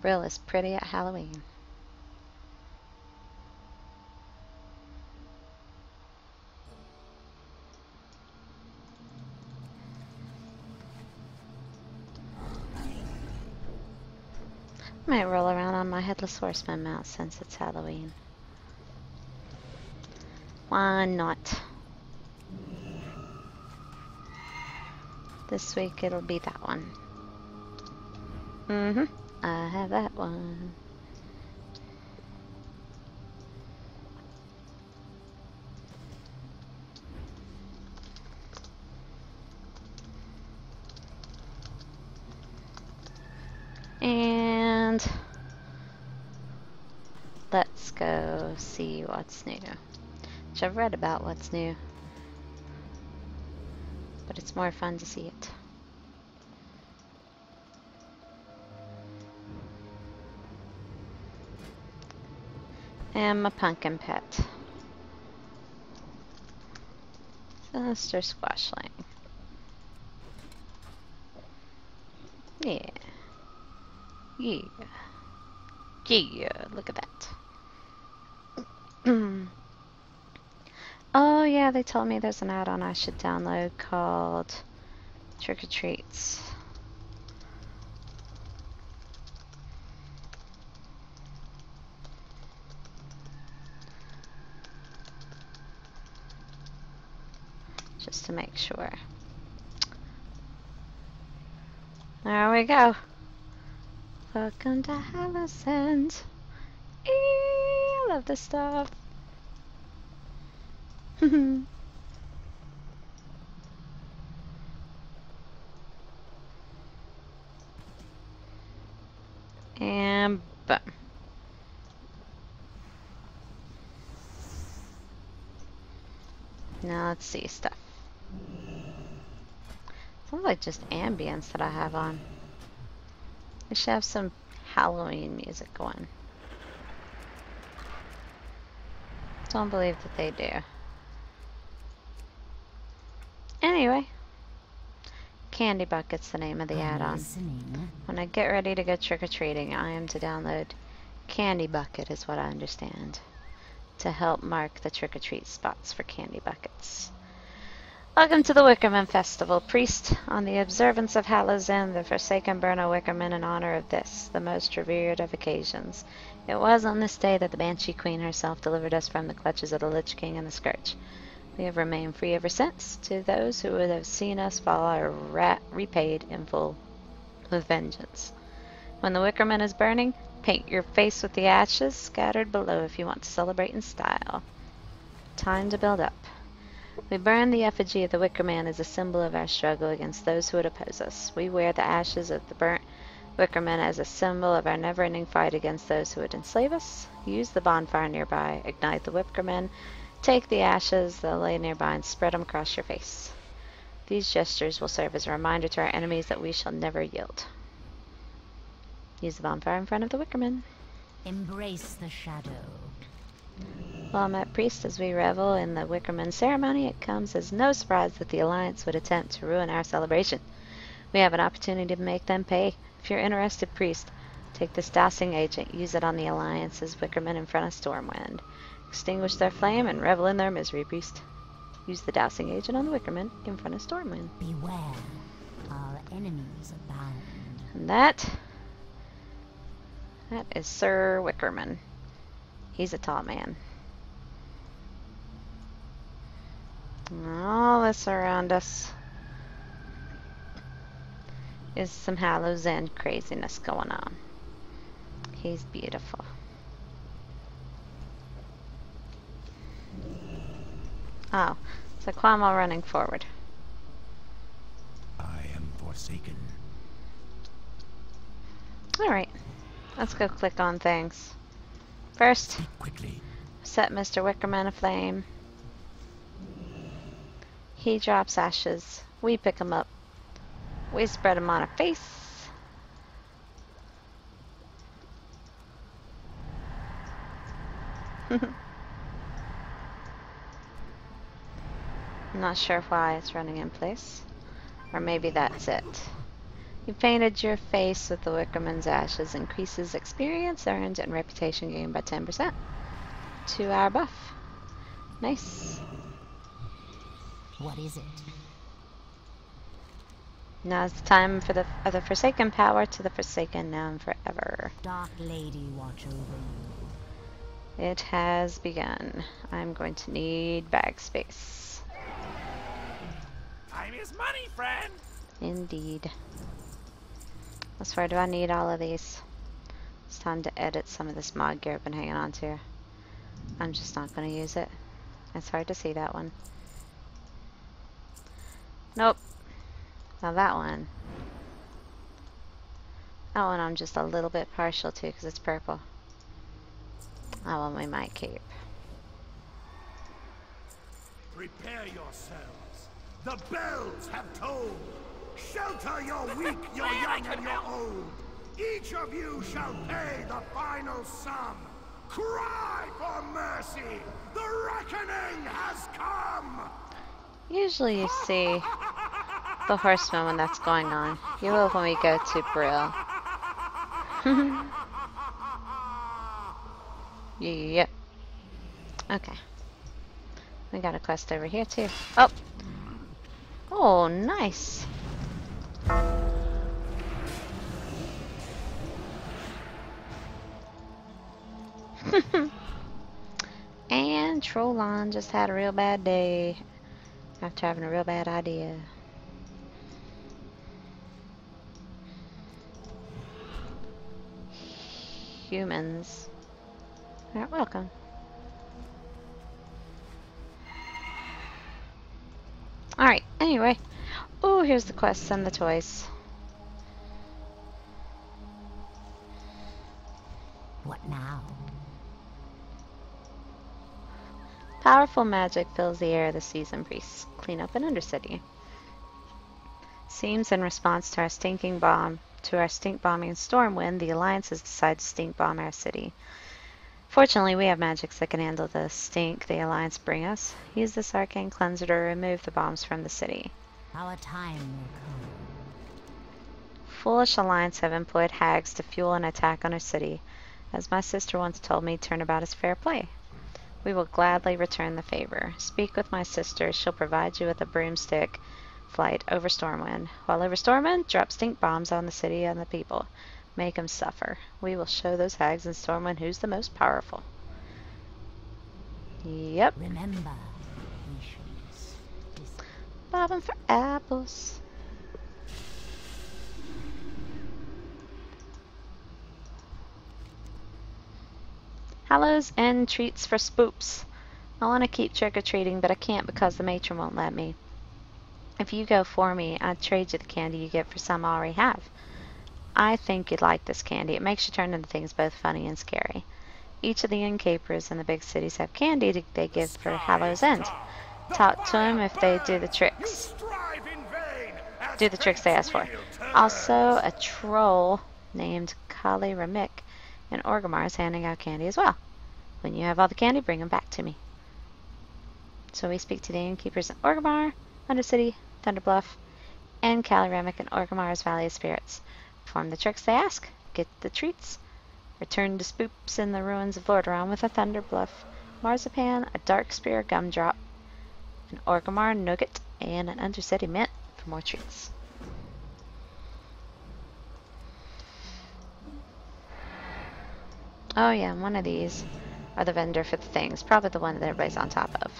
Brill is pretty at Halloween. Might roll around on my Headless Horseman mount since it's Halloween. Why not? This week it'll be that one. I have that one. And let's go see what's new. Which I've read about what's new, but it's more fun to see it. And my pumpkin pet. Sinister Squashling. Yeah. Yeah. Yeah, look at that. Oh yeah, they told me there's an add-on I should download called Trick or Treats. Just to make sure. There we go. Welcome to Hallow. I love this stuff. And boom. Now let's see stuff. Sounds like just ambience that I have on. I should have some Halloween music going. Don't believe that they do. Anyway, Candy Bucket's the name of the add-on. When I get ready to go trick-or-treating, I am to download Candy Bucket, is what I understand, to help mark the trick-or-treat spots for candy buckets. Welcome to the Wickerman Festival, Priest. On the observance of Hallow's End, the Forsaken burn a Wickerman in honor of this, the most revered of occasions. It was on this day that the Banshee Queen herself delivered us from the clutches of the Lich King and the Scourge. We have remained free ever since. To those who would have seen us fall are repaid in full with vengeance. When the Wickerman is burning, paint your face with the ashes scattered below if you want to celebrate in style. Time to build up. We burn the effigy of the Wickerman as a symbol of our struggle against those who would oppose us. We wear the ashes of the burnt Wickerman as a symbol of our never-ending fight against those who would enslave us. Use the bonfire nearby, ignite the Wickerman, take the ashes that lay nearby and spread them across your face. These gestures will serve as a reminder to our enemies that we shall never yield. Use the bonfire in front of the Wickerman. Embrace the shadow. Well met, Priest, as we revel in the Wickerman ceremony, it comes as no surprise that the Alliance would attempt to ruin our celebration. We have an opportunity to make them pay. If you're interested, Priest, take this dousing agent, use it on the Alliance's Wickerman in front of Stormwind. Extinguish their flame and revel in their misery, Priest. Use the dousing agent on the Wickerman in front of Stormwind. Beware, our enemies abound. And that is Sir Wickerman. He's a tall man. All this around us is some Hallow's End craziness going on. He's beautiful. Oh, so Quamo running forward. I am forsaken. Alright, let's go click on things. First, Quickly. set Mr. Wickerman aflame. He drops ashes. We pick him up. We spread him on our face. I'm not sure why it's running in place. Or maybe that's it. You painted your face with the Wickerman's ashes. Increases experience earned and reputation gained by 10%. 2-hour buff. Nice. What is it? Now's the time for the Forsaken power to the Forsaken now and forever. Dark Lady watch over you. It has begun. I'm going to need bag space. Time is money, friend. Indeed. I swear, do I need all of these? It's time to edit some of this mod gear I've been hanging on to. I'm just not going to use it. It's hard to see that one. Nope. Now that one. That one I'm just a little bit partial to because it's purple. That one we might keep. Prepare yourselves. The bells have tolled. Shelter your weak, your young, and your old. Each of you shall pay the final sum. Cry for mercy. The reckoning has come. Usually you see the horseman when that's going on. You will when we go to Brill. Yep. Okay. We got a quest over here too. Oh! Oh, nice! And Trollon just had a real bad day after having a real bad idea. Humans aren't welcome. Alright, anyway. Oh, here's the quests and the toys. What now? Powerful magic fills the air of the season priests. Clean up an undercity. Seems in response to our stink bombing in Stormwind, the Alliances decide to stink bomb our city. Fortunately, we have magics that can handle the stink the Alliance bring us. Use this arcane cleanser to remove the bombs from the city. Our time will come. Foolish Alliance have employed hags to fuel an attack on our city. As my sister once told me, turnabout is fair play. We will gladly return the favor. Speak with my sister. She'll provide you with a broomstick flight over Stormwind. While over Stormwind, drop stink bombs on the city and the people. Make them suffer. We will show those hags in Stormwind who's the most powerful. Yep. Remember, nations. Bobbing for apples. Hallows and treats for spoops. I want to keep trick-or-treating, but I can't because the matron won't let me. If you go for me, I'd trade you the candy you get for some I already have. I think you'd like this candy. It makes you turn into things both funny and scary. Each of the innkeepers in the big cities have candy they give for Hallow's End. Talk to them if they do the tricks. Do the tricks they ask for. Also, a troll named Kali Ramik in Orgrimmar is handing out candy as well. When you have all the candy, bring them back to me. So we speak to the innkeepers in Orgrimmar, Undercity, Thunderbluff, and Kali Ramik in Orgrimmar's Valley of Spirits. Perform the tricks they ask, get the treats, return to spoops in the ruins of Lordaeron with a Thunderbluff marzipan, a dark spear gumdrop, an Orgrimmar nugget, and an Undercity mint for more treats. Oh yeah, one of these are the vendor for the things. Probably the one that everybody's on top of.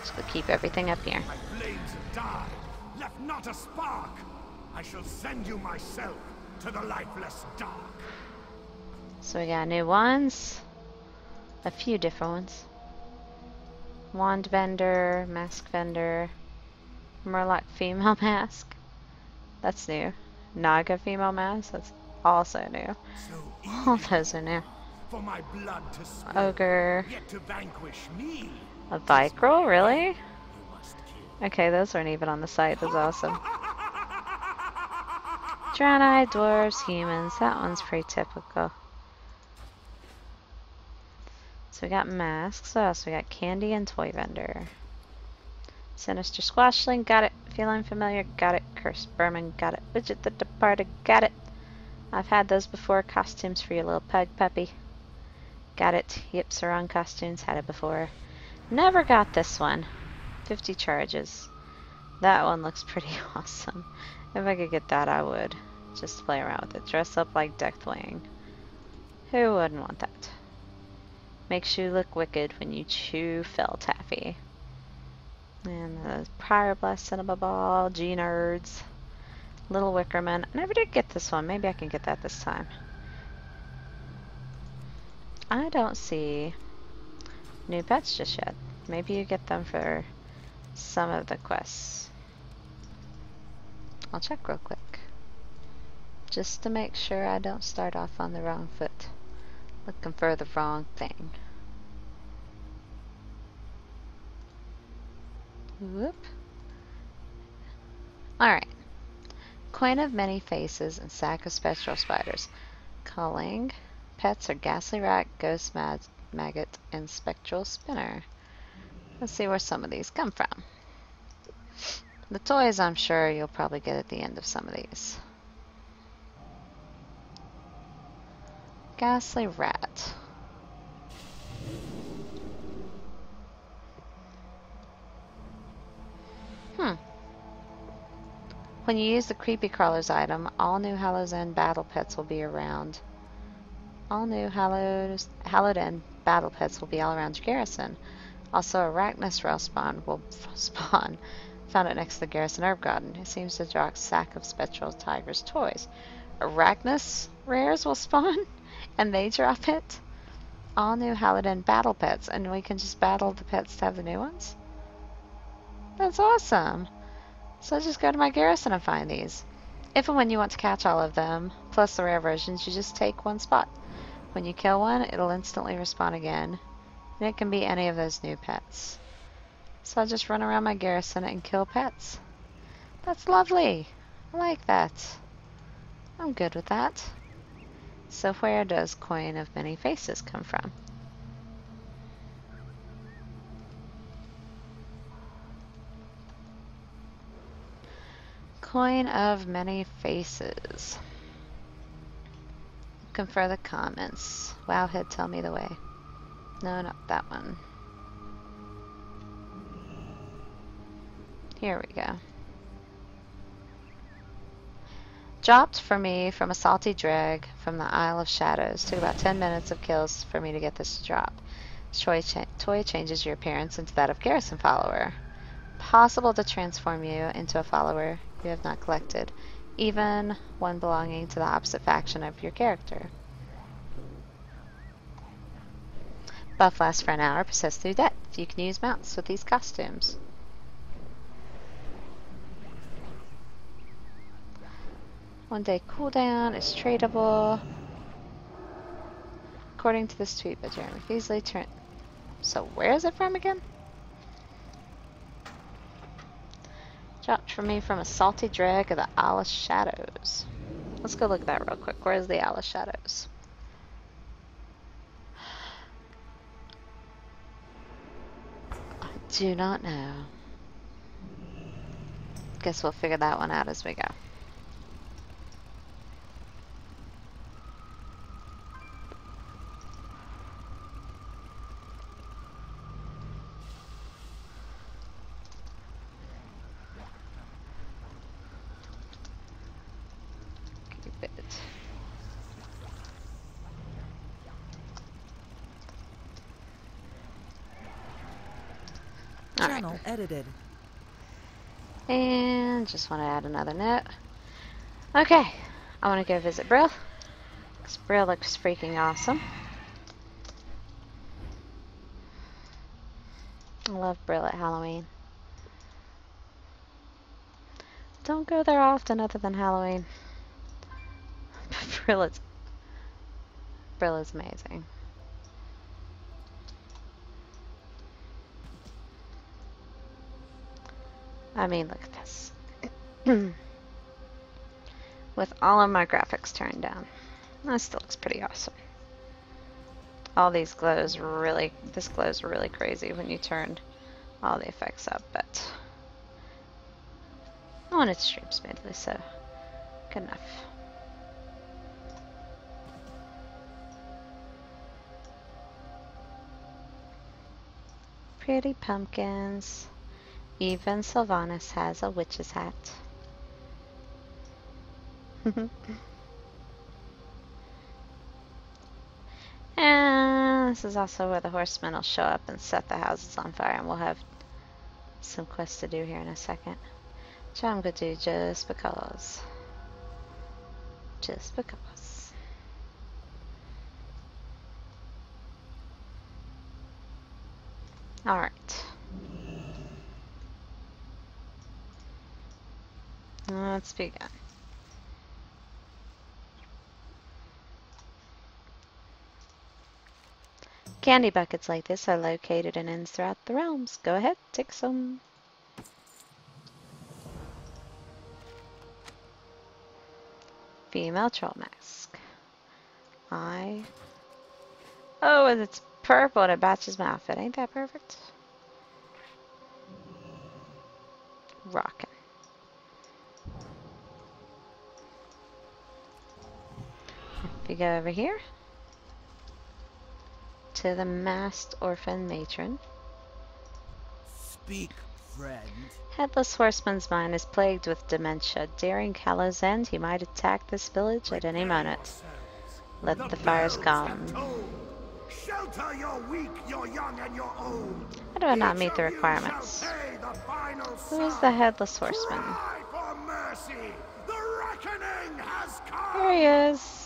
So we'll keep everything up here. My flames have died, left not a spark. I shall send you myself to the lifeless dark. So we got new ones. A few different ones. Wand vendor, mask vendor, Murloc female mask. That's new. Naga female mask. That's also new. All those are new. For my blood to spill, Ogre. yet to vanquish me. A Vicryl? Really? You must kill. Okay, those aren't even on the site. That's awesome. Draenei, dwarves, humans. That one's pretty typical. So we got masks. What else? We got candy and toy vendor. Sinister Squashling, got it. Feline Familiar, got it. Cursed Vermin, got it. Widget the Departed, got it. I've had those before. Costumes for your little pug puppy. Got it. Yep, Sarong costumes, had it before. Never got this one. 50 charges. That one looks pretty awesome. If I could get that, I would. Just play around with it. Dress up like Deathwing. Who wouldn't want that? Makes you look wicked when you chew fell taffy. And the Prior Blast Cinema Ball, G-Nerds, Little Wickerman. I never did get this one. Maybe I can get that this time. I don't see new pets just yet. Maybe you get them for some of the quests. I'll check real quick. Just to make sure I don't start off on the wrong foot. Looking for the wrong thing. Whoop. Alright. Coin of Many Faces and Sack of Spectral Spiders. Calling. Pets are Ghastly Rat, Ghost Maggot, and Spectral Spinner. Let's see where some of these come from. The toys, I'm sure you'll probably get at the end of some of these. Ghastly Rat. When you use the Creepy Crawlers item, all new Hallow's End battle pets will be around. All new Hallowed End battle pets will be all around your garrison. Also, Arachnus Rail spawn will spawn. Found it next to the Garrison Herb Garden. It seems to drop a sack of Spectral Tiger's toys. Arachnus rares will spawn, and they drop it. All new Hallowed End battle pets, and we can just battle the pets to have the new ones? That's awesome! So just go to my garrison and find these. If and when you want to catch all of them, plus the rare versions, you just take one spot. When you kill one, it'll instantly respawn again, and it can be any of those new pets. So I'll just run around my garrison and kill pets. That's lovely! I like that. I'm good with that. So where does Coin of Many Faces come from? Coin of Many Faces. Looking for the comments. Wowhead, tell me the way. No, not that one. Here we go. Dropped for me from a salty drag from the Isle of Shadows. Took about 10 minutes of kills for me to get this to drop. This toy changes your appearance into that of Garrison Follower. Possible to transform you into a follower you have not collected, even one belonging to the opposite faction of your character. Buff lasts for an hour, persists through death. You can use mounts with these costumes. One day cooldown is tradable. According to this tweet by Jeremy Feasley, so where is it from again? Dropped for me from a salty drag of the Isle of Shadows. Let's go look at that real quick. Where's the Isle of Shadows? I do not know. Guess we'll figure that one out as we go. Channel edited. And just want to add another note. Okay, I want to go visit Brill, because Brill looks freaking awesome. I love Brill at Halloween. Don't go there often other than Halloween. Brill is amazing. I mean, look at this. With all of my graphics turned down. That still looks pretty awesome. All these glows really, this glows really crazy when you turn all the effects up, but Oh, and it streams smoothly, so good enough. Pretty pumpkins. Even Sylvanas has a witch's hat. And this is also where the horsemen will show up and set the houses on fire, and we'll have some quests to do here in a second. Which I'm going to do just because. Just because. Alright. Let's begin. Candy buckets like this are located in inns throughout the realms. Go ahead, take some. Female troll mask. Oh, and it's purple and it matches my outfit. Ain't that perfect? Rockin'. If you go over here to the masked orphan matron. Speak, friend. Headless Horseman's mind is plagued with dementia. Daring Hallow's End, he might attack this village at any moment. Let the fires come. Shelter your weak, your young, and your old. How do I not meet the requirements? Who is the Headless Horseman? Cry for mercy. The reckoning has come. There he is.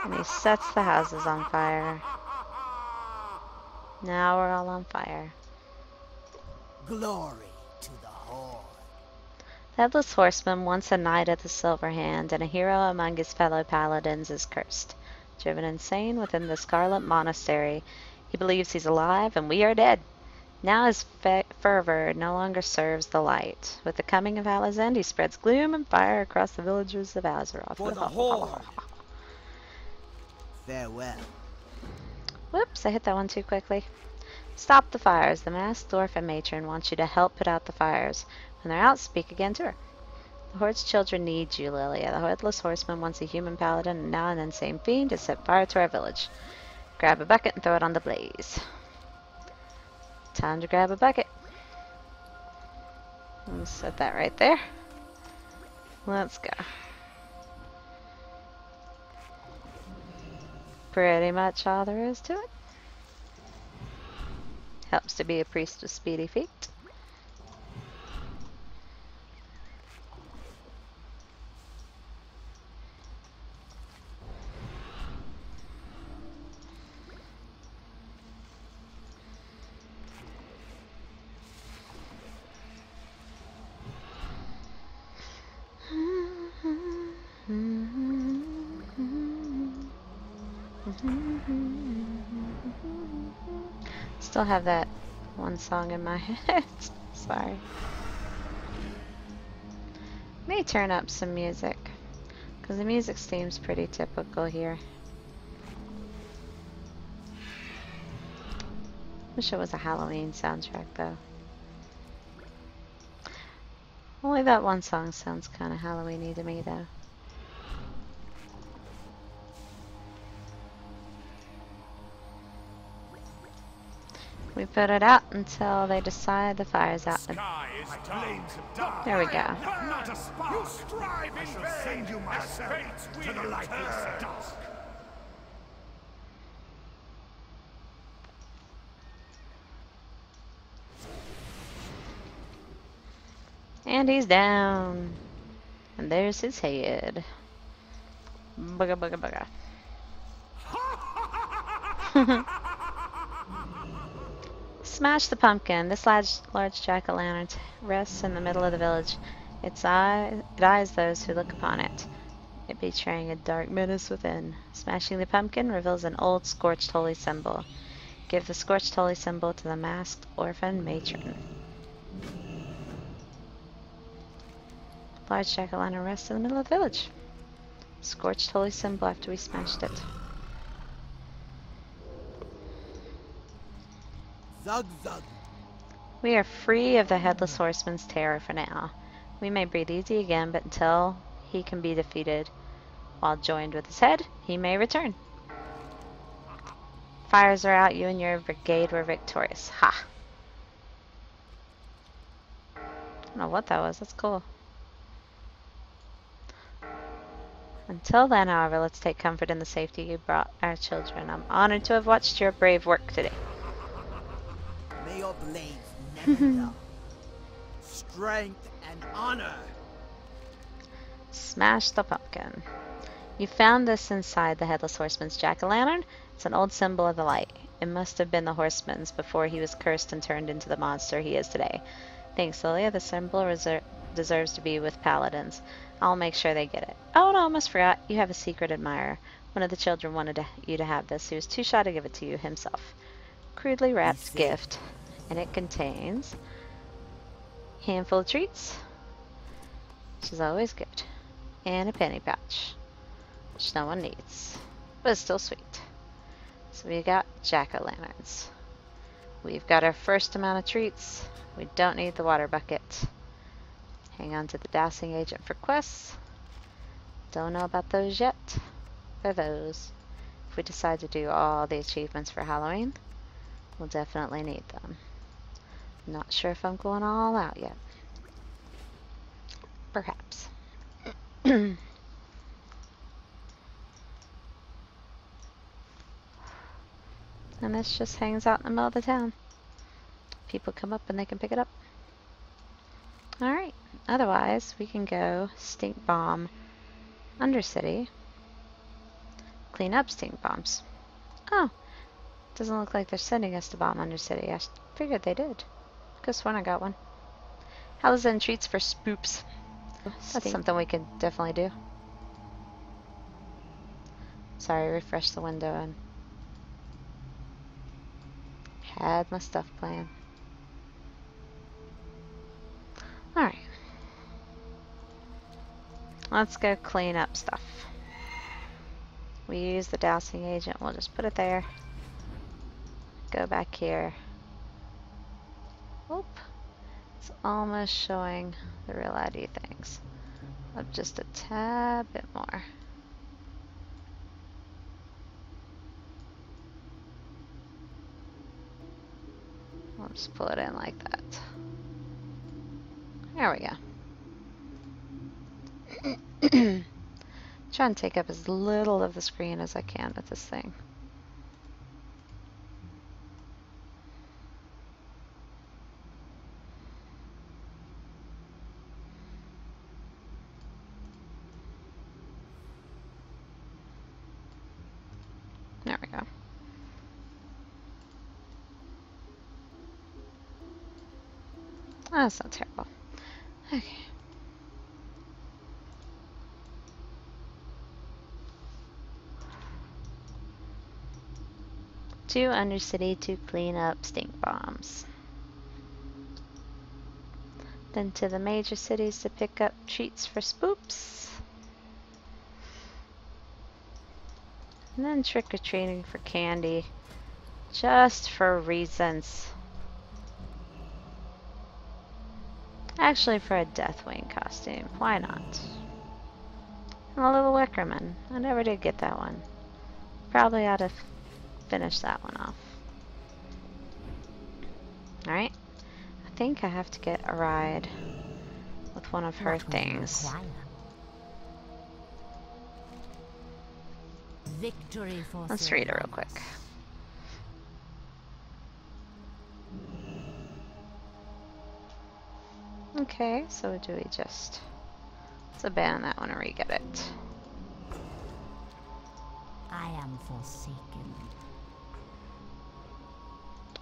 And he sets the houses on fire. Now we're all on fire. Glory to the Horde. The Headless Horseman, once a knight of the Silver Hand and a hero among his fellow paladins, is cursed. Driven insane within the Scarlet Monastery, he believes he's alive and we are dead. Now his fervor no longer serves the light. With the coming of Hallow's End, he spreads gloom and fire across the villagers of Azeroth. For the Horde. Farewell. Whoops, I hit that one too quickly. Stop the fires. The masked orphan matron wants you to help put out the fires. When they're out, speak again to her. The Horde's children need you, Lilia. The Headless Horseman wants a human paladin and now an insane fiend to set fire to our village. Grab a bucket and throw it on the blaze. Time to grab a bucket. Let's set that right there. Let's go. Pretty much all there is to it. Helps to be a priest with speedy feet. Still have that one song in my head. Sorry. May turn up some music, because the music seems pretty typical here. Wish it was a Halloween soundtrack though. Only that one song sounds kind of Halloween-y to me though. We put it out until they decide the fire's out. There we go. Not a spark. You strive in vain. Send you myself to the lightless dusk. And he's down. And there's his head. Bugga bugga bugga. Smash the pumpkin. This large jack-o'-lantern rests in the middle of the village. It eyes those who look upon it, it betraying a dark menace within. Smashing the pumpkin reveals an old scorched holy symbol. Give the scorched holy symbol to the masked orphan matron. Large jack-o'-lantern rests in the middle of the village. Scorched holy symbol after we smashed it. Zug zug. We are free of the Headless Horseman's terror for now. We may breathe easy again, but until he can be defeated while joined with his head, he may return. Fires are out, you and your brigade were victorious. Ha! I don't know what that was, that's cool. Until then, however, let's take comfort in the safety you brought our children. I'm honored to have watched your brave work today. May your blades never dull. Strength and honor. Smash the pumpkin. You found this inside the Headless Horseman's jack-o'-lantern? It's an old symbol of the light. It must have been the horseman's before he was cursed and turned into the monster he is today. Thanks, Lilia. The symbol deserves to be with paladins. I'll make sure they get it. Oh, no, I almost forgot. You have a secret admirer. One of the children wanted you to have this. He was too shy to give it to you himself. Crudely wrapped gift. And it contains a handful of treats, which is always good, and a penny pouch, which no one needs, but it's still sweet. So we got jack-o'-lanterns. We've got our first amount of treats. We don't need the water bucket. Hang on to the dowsing agent for quests. Don't know about those yet. They're those. If we decide to do all the achievements for Halloween, we'll definitely need them. Not sure if I'm going all out yet. Perhaps. And this just hangs out in the middle of the town. People come up and they can pick it up. Alright, otherwise we can go stink bomb Undercity. Clean up stink bombs. Oh, doesn't look like they're sending us to bomb Undercity. I figured they did. Could've sworn I got one. How's and treats for spoops? That's something we can definitely do. Sorry, refresh the window and had my stuff planned. Alright. Let's go clean up stuff. We use the dowsing agent. We'll just put it there. Go back here. Oop. It's almost showing the real ID things. Up just a tad bit more. We'll just pull it in like that. There we go. Try and take up as little of the screen as I can with this thing. There we go. Oh, that's not terrible. Okay. To Undercity to clean up stink bombs. Then to the major cities to pick up treats for spoops. And then trick-or-treating for candy. Just for reasons. Actually, for a Deathwing costume. Why not? And a little Wickerman. I never did get that one. Probably ought to finish that one off. Alright. I think I have to get a ride with one of her things. Victory for Let's read it real quick. Okay, so do we just... Let's abandon that one and re-get it. I am forsaken.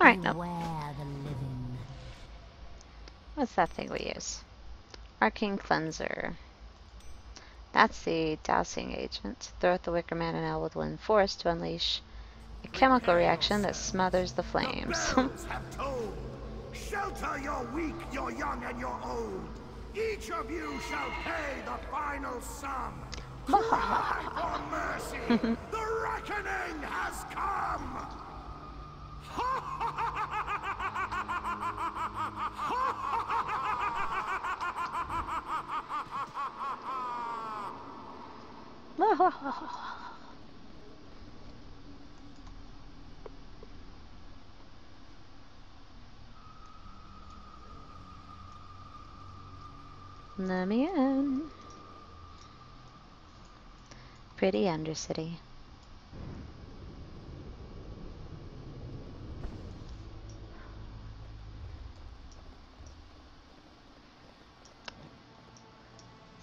Alright, nope. Beware the living. What's that thing we use? Arcane Cleanser. That's the dowsing agent. Throw at the Wickerman and Elwood will enforce to unleash a chemical reaction that smothers the flames. The bells have tolled. Shelter your weak, your young, and your old. Each of you shall pay the final sum. Cry for mercy. The reckoning has come. Let me in. Pretty Undercity.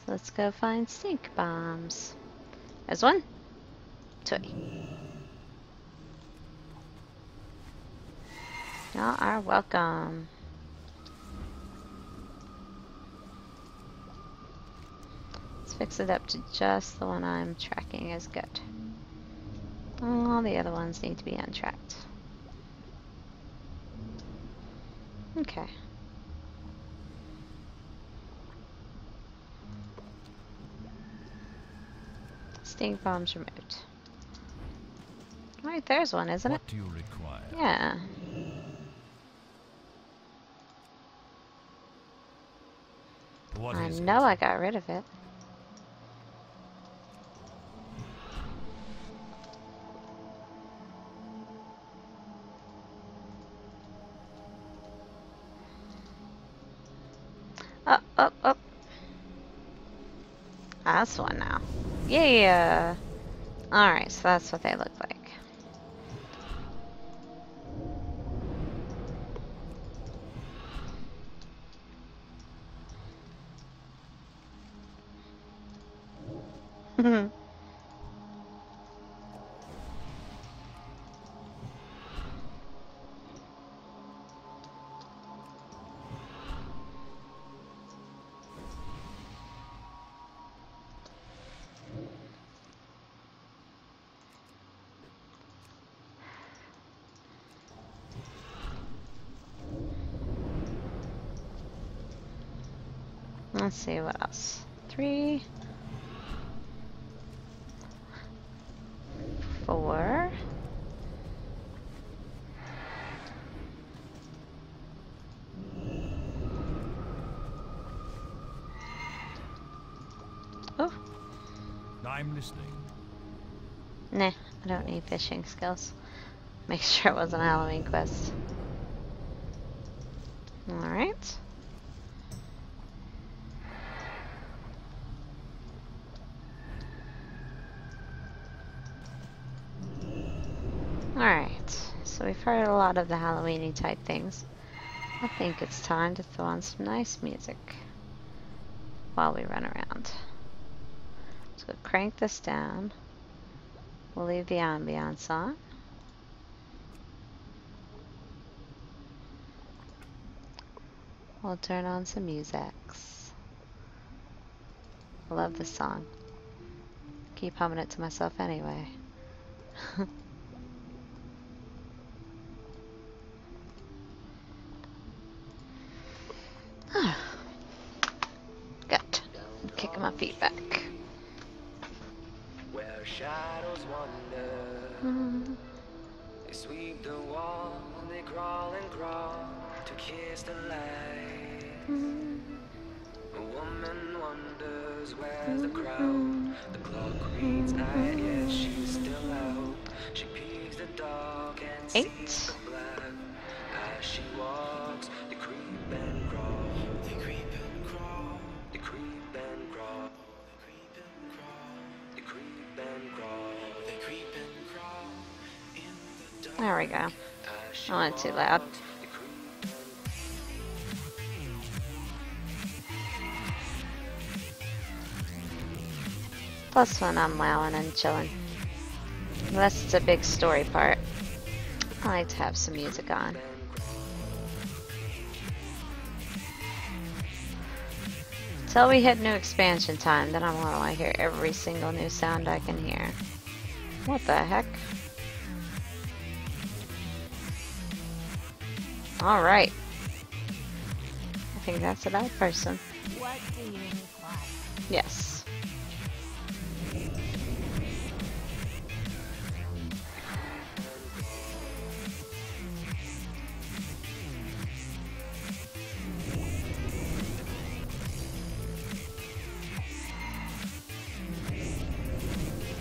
So let's go find stink bombs. There's one. Two. Y'all are welcome. Let's fix it up to just the one I'm tracking is good. All the other ones need to be untracked. Okay. Stink bombs removed. Right, there's one, isn't it? What do you require? Yeah. What I is it? know I got rid of it. Up, up, up. That's one now. Yeah. Alright, so that's what they look like. Let's see what else. 3, 4. Oh. I'm listening. Nah, I don't need fishing skills. Make sure it wasn't a Halloween quest. Alright. Alright, so we've heard a lot of the Halloween-y type things. I think it's time to throw on some nice music while we run around. So crank this down. We'll leave the ambiance on. We'll turn on some musics. I love this song. Keep humming it to myself anyway. Good. I'm kicking my feet back. Where shadows wander, they sweep the wall, they crawl and crawl to kiss the light. A woman wonders where's the crowd. The clock reads night, yet she's still out. She peeks the dark and sees the black. As she walks, they creep and crawl. They creep and crawl. They creep and crawl. They creep and crawl. They creep and crawl in the dark. There we go. I went too loud. Plus when I'm wowing and chilling. Unless it's a big story part. I like to have some music on. Until we hit new expansion time, then I want to hear every single new sound I can hear. What the heck? Alright. I think that's a bad person. What do you require? Yes.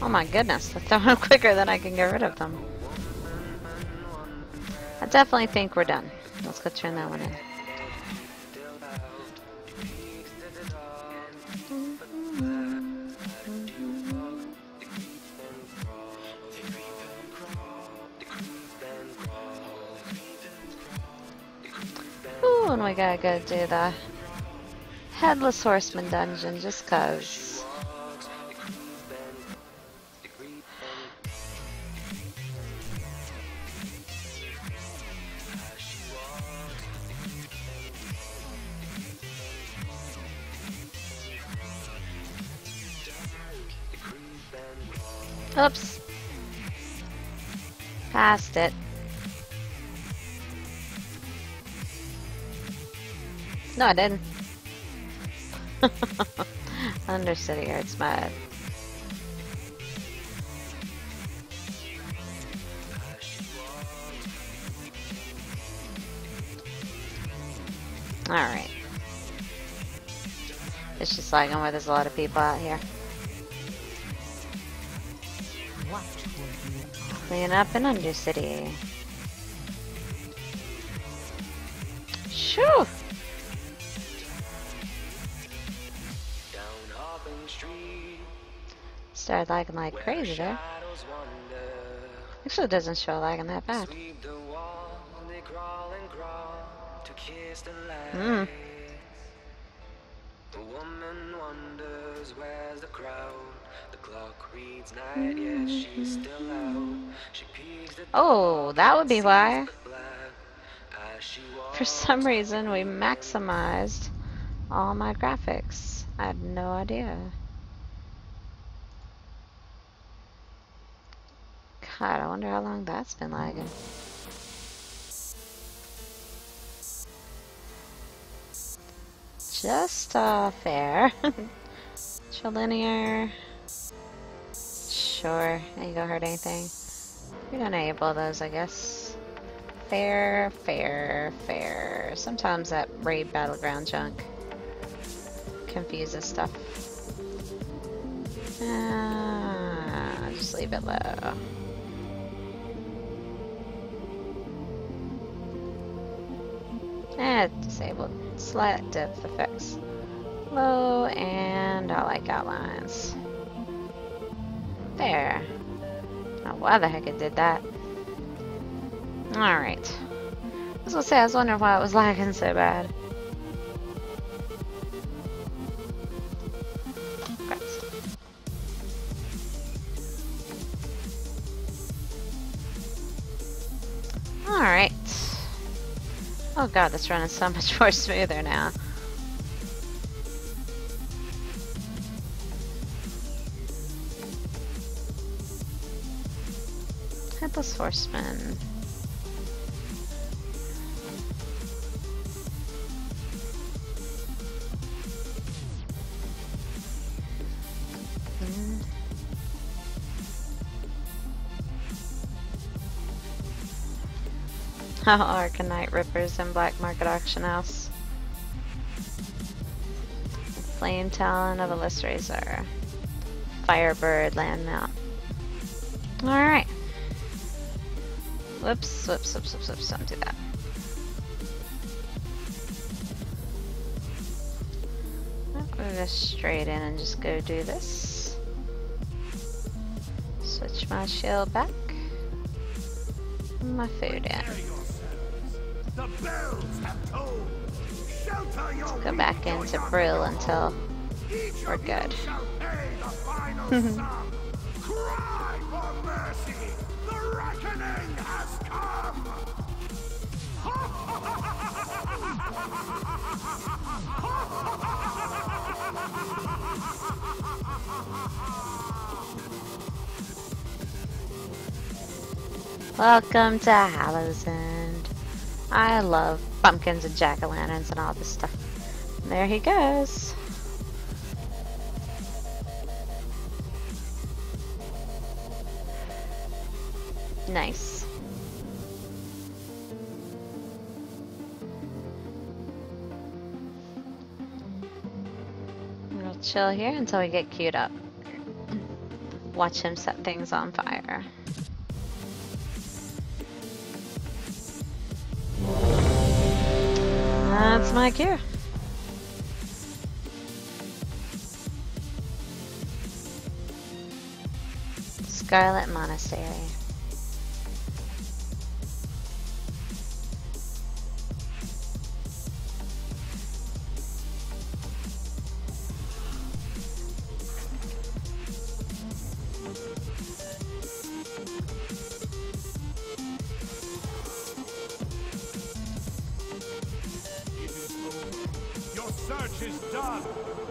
Oh my goodness, they're throwing quicker than I can get rid of them. I definitely think we're done. Let's go turn that one in. Ooh, and we gotta go do the Headless Horseman dungeon just cause. Oops. Passed it. No, I didn't. Undercity hurts my head. Alright. It's just lagging where there's a lot of people out here. Clean up in Undercity. Shoo! Started lagging like crazy there. Actually, it doesn't show lagging that bad. Mm. The woman wonders where's the crowd. The clock reads night, yet she's still out. She peeks the Oh, that would be why. black as she For some reason, we maximized all my graphics. I had no idea. God, I wonder how long that's been lagging. Just fair. Trilinear. Sure, ain't gonna hurt anything. We don't enable those, I guess. Fair, fair, fair. Sometimes that raid battleground junk confuses stuff. Just leave it low. Disabled. Slight depth effects. Low, and I like outlines. There. Oh, why the heck it did that. Alright. I was gonna say, I was wondering why it was lagging so bad. Alright. Oh god, that's running so much more smoother now. Headless Horseman. Oh, Arcanite Rippers and Black Market Auction House. Flame Talon of a List Razor. Firebird Land Mount. Alright. Whoops, whoops, whoops, whoops, whoops, don't do that. We'll go straight in and just go do this. Switch my shield back. My food in. The bells have told. Shelter your Go back into Brill until we're good. shall pay the final sum. Cry for mercy. The reckoning has come. Welcome to Hallow's End. I love pumpkins and jack-o'-lanterns and all this stuff. There he goes. Nice. We'll chill here until we get queued up. watch him set things on fire. That's my cue. Scarlet Monastery. Your search is done.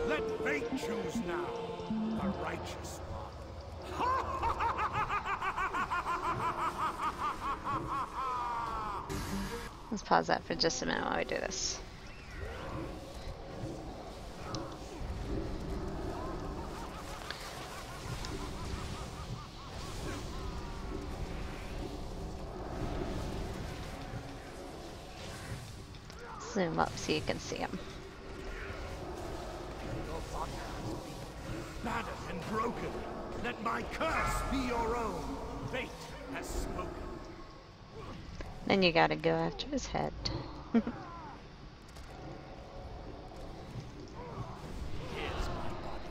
Let fate choose now. The righteous one. Let's pause that for just a minute while we do this. Zoom up so you can see him. Battered and broken. Let my curse be your own. Fate has spoken. Then you gotta go after his head. Here's my body,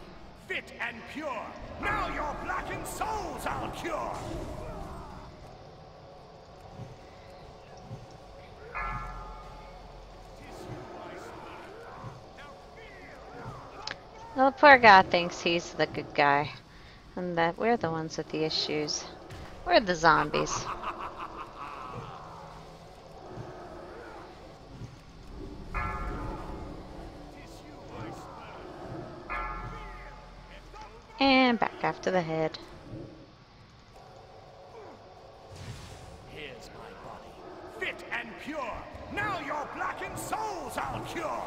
fit and pure. Now your blackened souls I'll cure. Well, poor guy thinks he's the good guy, and that we're the ones with the issues. We're the zombies. And back after the head. Here's my body, fit and pure. Now your blackened souls I'll cure.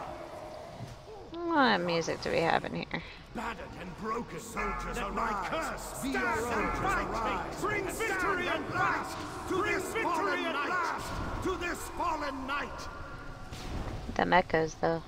What music do we have in here? Battered and broken soldiers arise. My curse be your own. Bring victory at last to this fallen night. To this fallen night. Them echoes, though.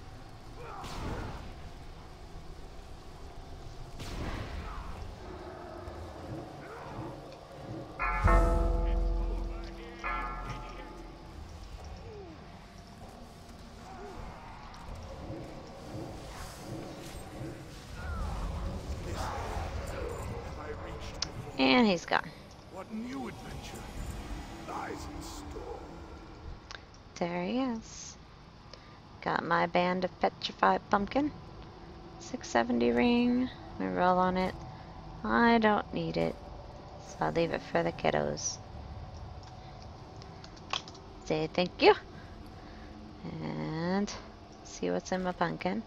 And he's gone. What new adventure lies in store? There he is. Got my band of petrified pumpkin. 670 ring. We roll on it. I don't need it, so I'll leave it for the kiddos. Say thank you. And see what's in my pumpkin.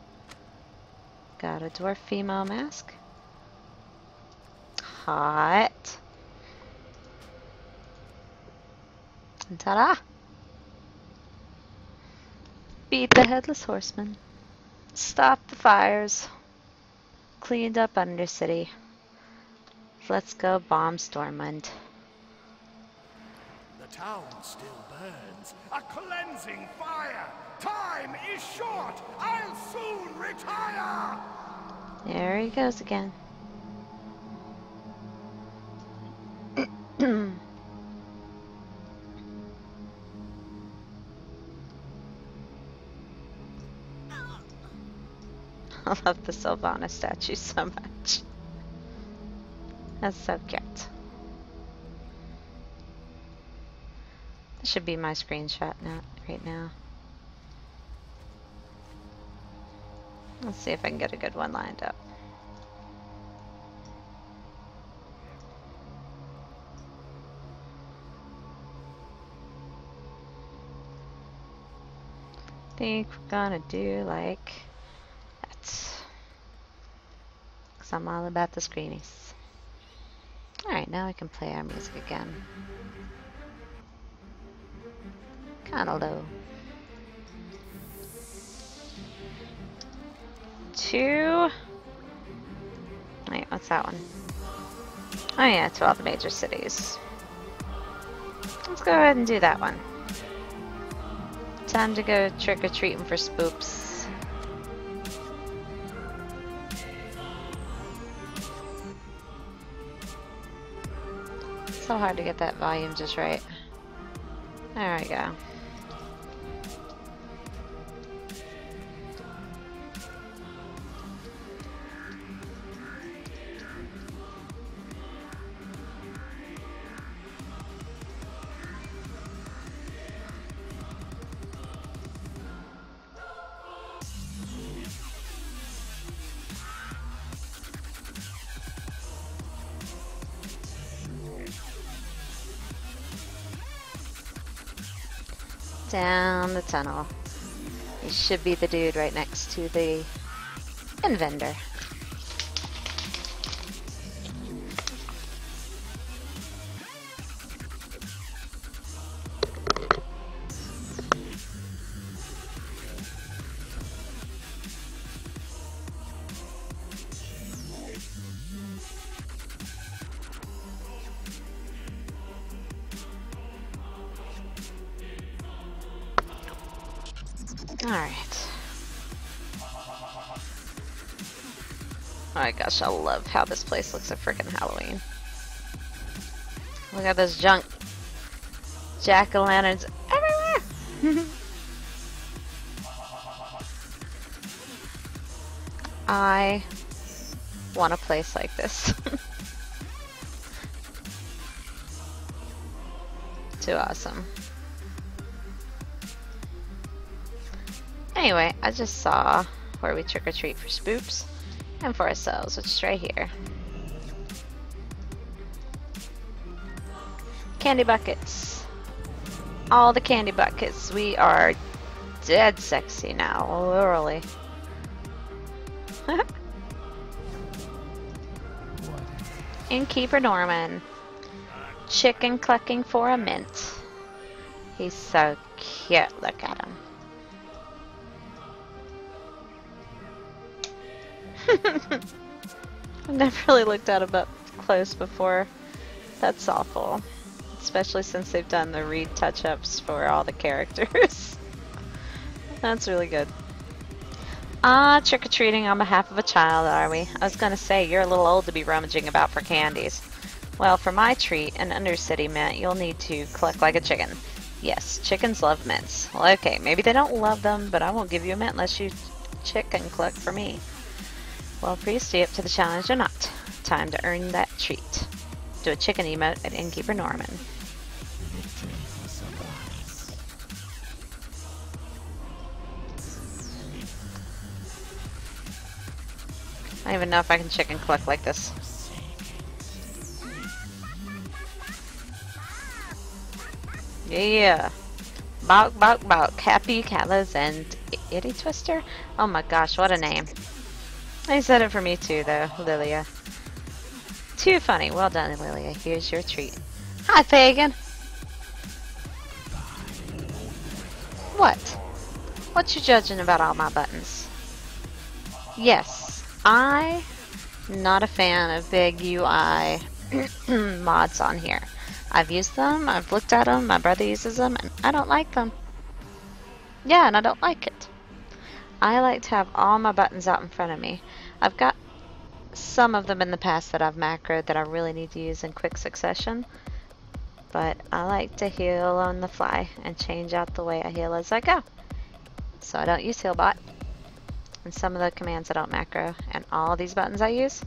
Got a dwarf female mask. Hot. And ta-da! Beat the Headless Horseman. Stopped the fires. Cleaned up Undercity. Let's go bomb Stormwind. The town still burns. A cleansing fire. Time is short. I'll soon retire. There he goes again. I love the Sylvana statue so much. That's so cute. This should be my screenshot now, right now. Let's see if I can get a good one lined up. Think we're gonna do like that. 'Cause I'm all about the screenies. Alright, now we can play our music again. Kinda low. 2. Wait, what's that one? Oh yeah, 12 major cities. Let's go ahead and do that one. Time to go trick-or-treating for spoops. So hard to get that volume just right. There we go. Down the tunnel. He should be the dude right next to the vendor. Alright. Oh my gosh, I love how this place looks at freaking Halloween. Look at this junk. Jack-o'-lanterns everywhere! I want a place like this. Too awesome. Anyway, I just saw where we trick-or-treat for spoops and for ourselves, which is right here. Candy buckets. All the candy buckets. We are dead sexy now, literally. Innkeeper Norman. Chicken clucking for a mint. He's so cute, look at him. I've never really looked at him up close before. That's awful. Especially since they've done the retouch-ups for all the characters. That's really good. Trick-or-treating on behalf of a child, are we? I was gonna say, you're a little old to be rummaging about for candies. Well, for my treat, an Undercity mint, you'll need to cluck like a chicken. Yes, chickens love mints. Well, okay, maybe they don't love them, but I won't give you a mint unless you chicken cluck for me. Well, please stay up to the challenge or not. Time to earn that treat. Do a chicken emote at Innkeeper Norman. I don't even know if I can chicken cluck like this. Yeah. Bawk, bawk, bawk. Happy Callows and Itty Twister? Oh my gosh, what a name. They said it for me too, though, Lilia. Too funny. Well done, Lilia. Here's your treat. Hi, Pagan. What? What you judging about all my buttons? Yes, I'm not a fan of big UI mods on here. I've used them, I've looked at them, my brother uses them, and I don't like them. Yeah, and I don't like it. I like to have all my buttons out in front of me. I've got some of them in the past that I've macroed that I really need to use in quick succession. But I like to heal on the fly and change out the way I heal as I go. So I don't use Healbot. And some of the commands I don't macro. And all these buttons I use,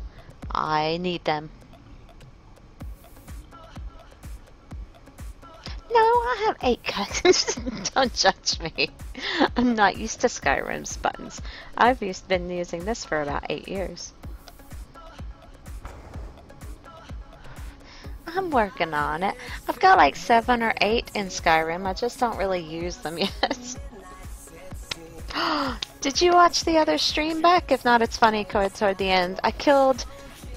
I need them. No, I have 8 cuts. Don't judge me. I'm not used to Skyrim's buttons. I've been using this for about 8 years. I'm working on it. I've got like 7 or 8 in Skyrim. I just don't really use them yet. Did you watch the other stream back? If not, it's funny toward the end. I killed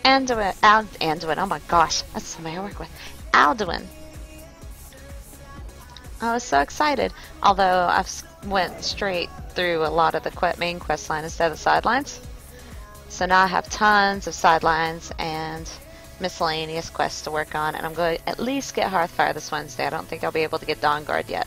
Anduin. Oh my gosh, that's somebody I work with. Alduin. I was so excited. Although I've went straight through a lot of the main quest line instead of the sidelines. So now I have tons of sidelines and miscellaneous quests to work on, and I'm going to at least get Hearthfire this Wednesday. I don't think I'll be able to get Dawnguard yet.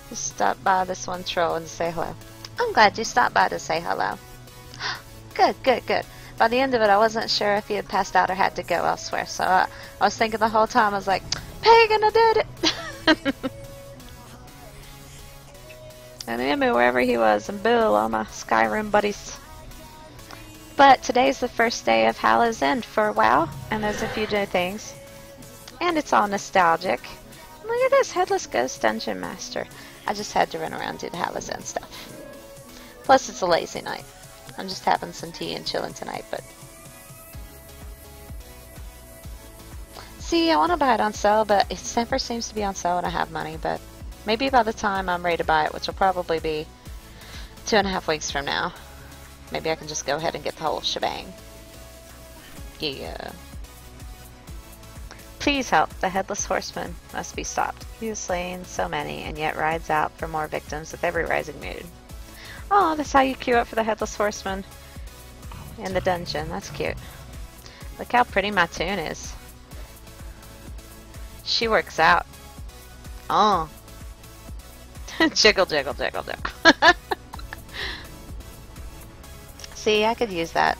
Just stop by this one troll and say hello. I'm glad you stopped by to say hello. Good, good, good. by the end of it, I wasn't sure if he had passed out or had to go elsewhere. So I was thinking the whole time, I was like, Pagan, I did it! And Emu, wherever he was, and Bill, all my Skyrim buddies. But today's the first day of Hallow's End for WoW, and there's a few new things. And it's all nostalgic. And look at this, Headless Ghost Dungeon Master. I just had to run around and do the Hallow's End stuff. Plus, it's a lazy night. I'm just having some tea and chilling tonight, but... See, I want to buy it on sale, but it never seems to be on sale when I have money, but... Maybe by the time I'm ready to buy it, which will probably be 2.5 weeks from now, maybe I can just go ahead and get the whole shebang. Yeah. Please help. The Headless Horseman must be stopped. He has slain so many and yet rides out for more victims with every rising moon. Oh, that's how you queue up for the Headless Horseman in the dungeon. That's cute. Look how pretty my tune is. She works out. Oh. Jiggle, jiggle, jiggle, jiggle. See, I could use that.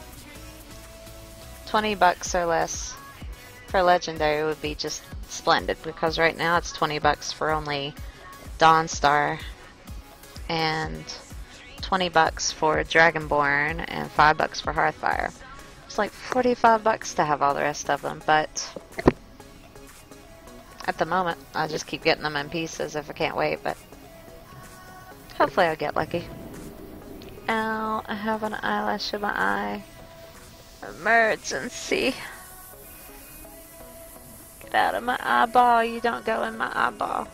20 bucks or less for Legendary would be just splendid, because right now it's 20 bucks for only Dawnstar, and 20 bucks for Dragonborn, and 5 bucks for Hearthfire. It's like 45 bucks to have all the rest of them, but at the moment, I'll just keep getting them in pieces if I can't wait, but hopefully I'll get lucky. Ow, I have an eyelash in my eye. Emergency. Get out of my eyeball. You don't go in my eyeball.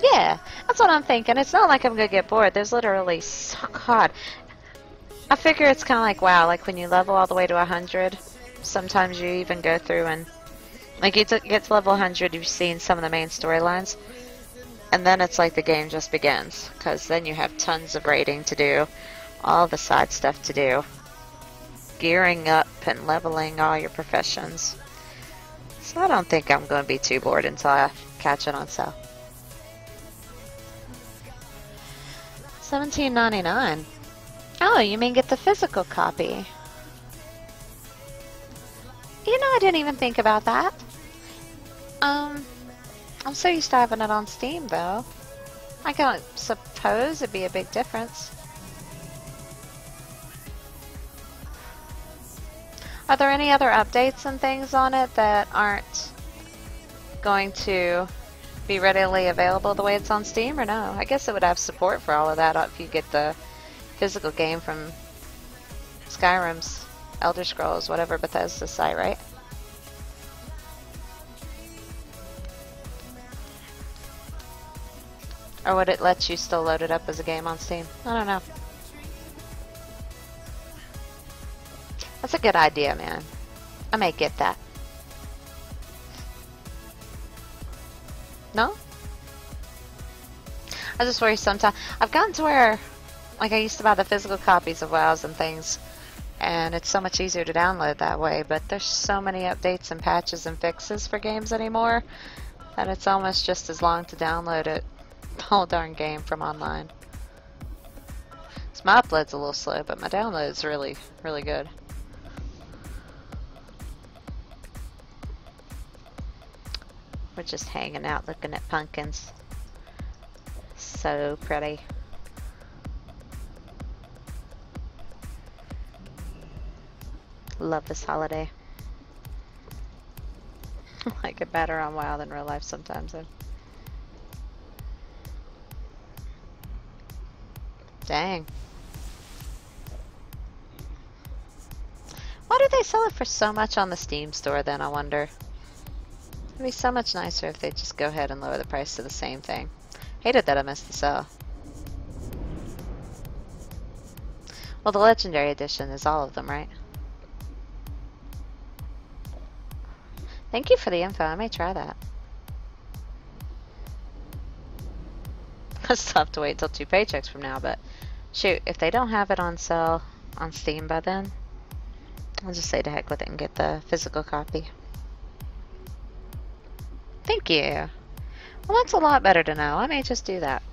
Yeah, that's what I'm thinking. It's not like I'm going to get bored. There's literally, so God. I figure it's kind of like WoW, like when you level all the way to 100, sometimes you even go through and like you get to level 100, you've seen some of the main storylines, and then it's like the game just begins, because then you have tons of raiding to do, all the side stuff to do, gearing up and leveling all your professions. So I don't think I'm going to be too bored until I catch it on sale. $17.99. Oh, you mean get the physical copy? You know, I didn't even think about that. I'm so used to having it on Steam, though. I can't suppose it'd be a big difference. Are there any other updates and things on it that aren't going to be readily available the way it's on Steam, or no? I guess it would have support for all of that if you get the physical game from Skyrim's Elder Scrolls, whatever Bethesda site, right? Or would it let you still load it up as a game on Steam? I don't know. That's a good idea, man. I may get that. No? I just worry sometimes. I've gotten to where, like, I used to buy the physical copies of WoWs and things, and it's so much easier to download that way, but there's so many updates and patches and fixes for games anymore that it's almost just as long to download it, the whole darn game, from online. So my upload's a little slow, but my download's really, really good. We're just hanging out looking at pumpkins. So pretty. Love this holiday. I like it better on WoW than real life sometimes, though. Dang. Why do they sell it for so much on the Steam store then, I wonder? It'd be so much nicer if they just go ahead and lower the price to the same thing. Hated that I missed the sale. Well, the Legendary Edition is all of them, right? Thank you for the info. I may try that. I still have to wait till 2 paychecks from now, but shoot, if they don't have it on sale on Steam by then, I'll just say to heck with it and get the physical copy. Thank you. Well, that's a lot better to know. I may just do that.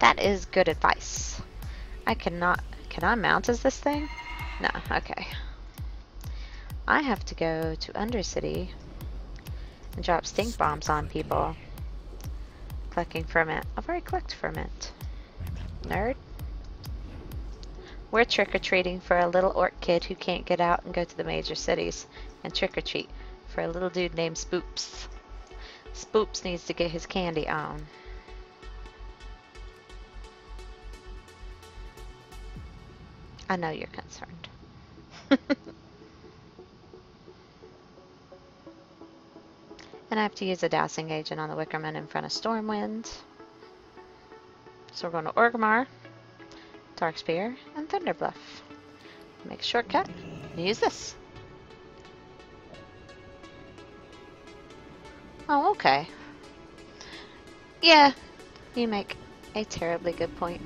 That is good advice. I cannot... Can I mount as this thing? No, okay. I have to go to Undercity and drop stink bombs on people. Collecting ferment. I've already collected ferment. Nerd. We're trick-or-treating for a little orc kid who can't get out and go to the major cities. And trick-or-treat for a little dude named Spoops. Spoops needs to get his candy on. I know you're concerned. And I have to use a dousing agent on the Wickerman in front of Stormwind. So we're going to Orgrimmar, Darkspear, and Thunderbluff. Make a shortcut and use this. Oh, okay. Yeah, you make a terribly good point.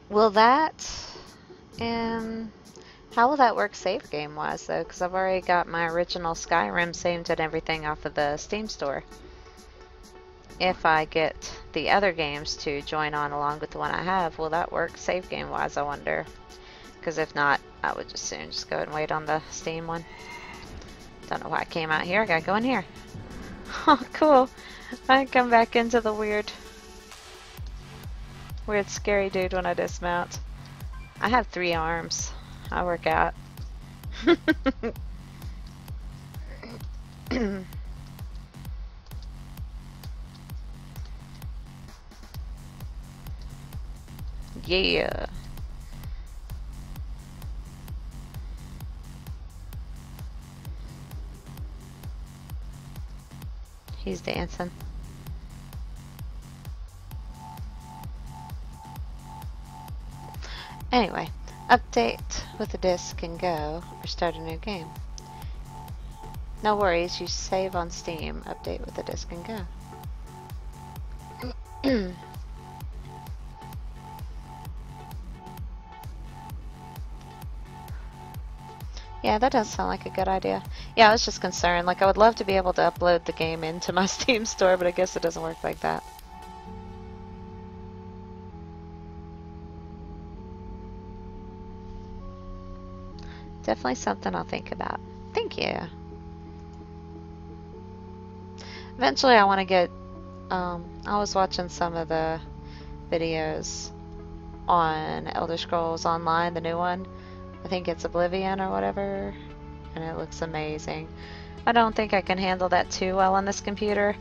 Will that, how will that work save game wise though? Because I've already got my original Skyrim saved and everything off of the Steam store. If I get the other games to join on along with the one I have, will that work save game wise, I wonder? Because if not, I would just soon just go and wait on the Steam one. Don't know why I came out here, I gotta go in here. Oh, cool. I come back into the weird scary dude when I dismount. I have 3 arms. I work out. Yeah. He's dancing. Anyway, update with the disc and go, or start a new game. No worries, you save on Steam, update with the disc and go. Yeah, that does sound like a good idea. Yeah, I was just concerned, like I would love to be able to upload the game into my Steam store, but I guess it doesn't work like that. Definitely something I'll think about. Thank you. Eventually I want to get, I was watching some of the videos on Elder Scrolls Online, the new one. I think it's Oblivion or whatever, and it looks amazing. I don't think I can handle that too well on this computer,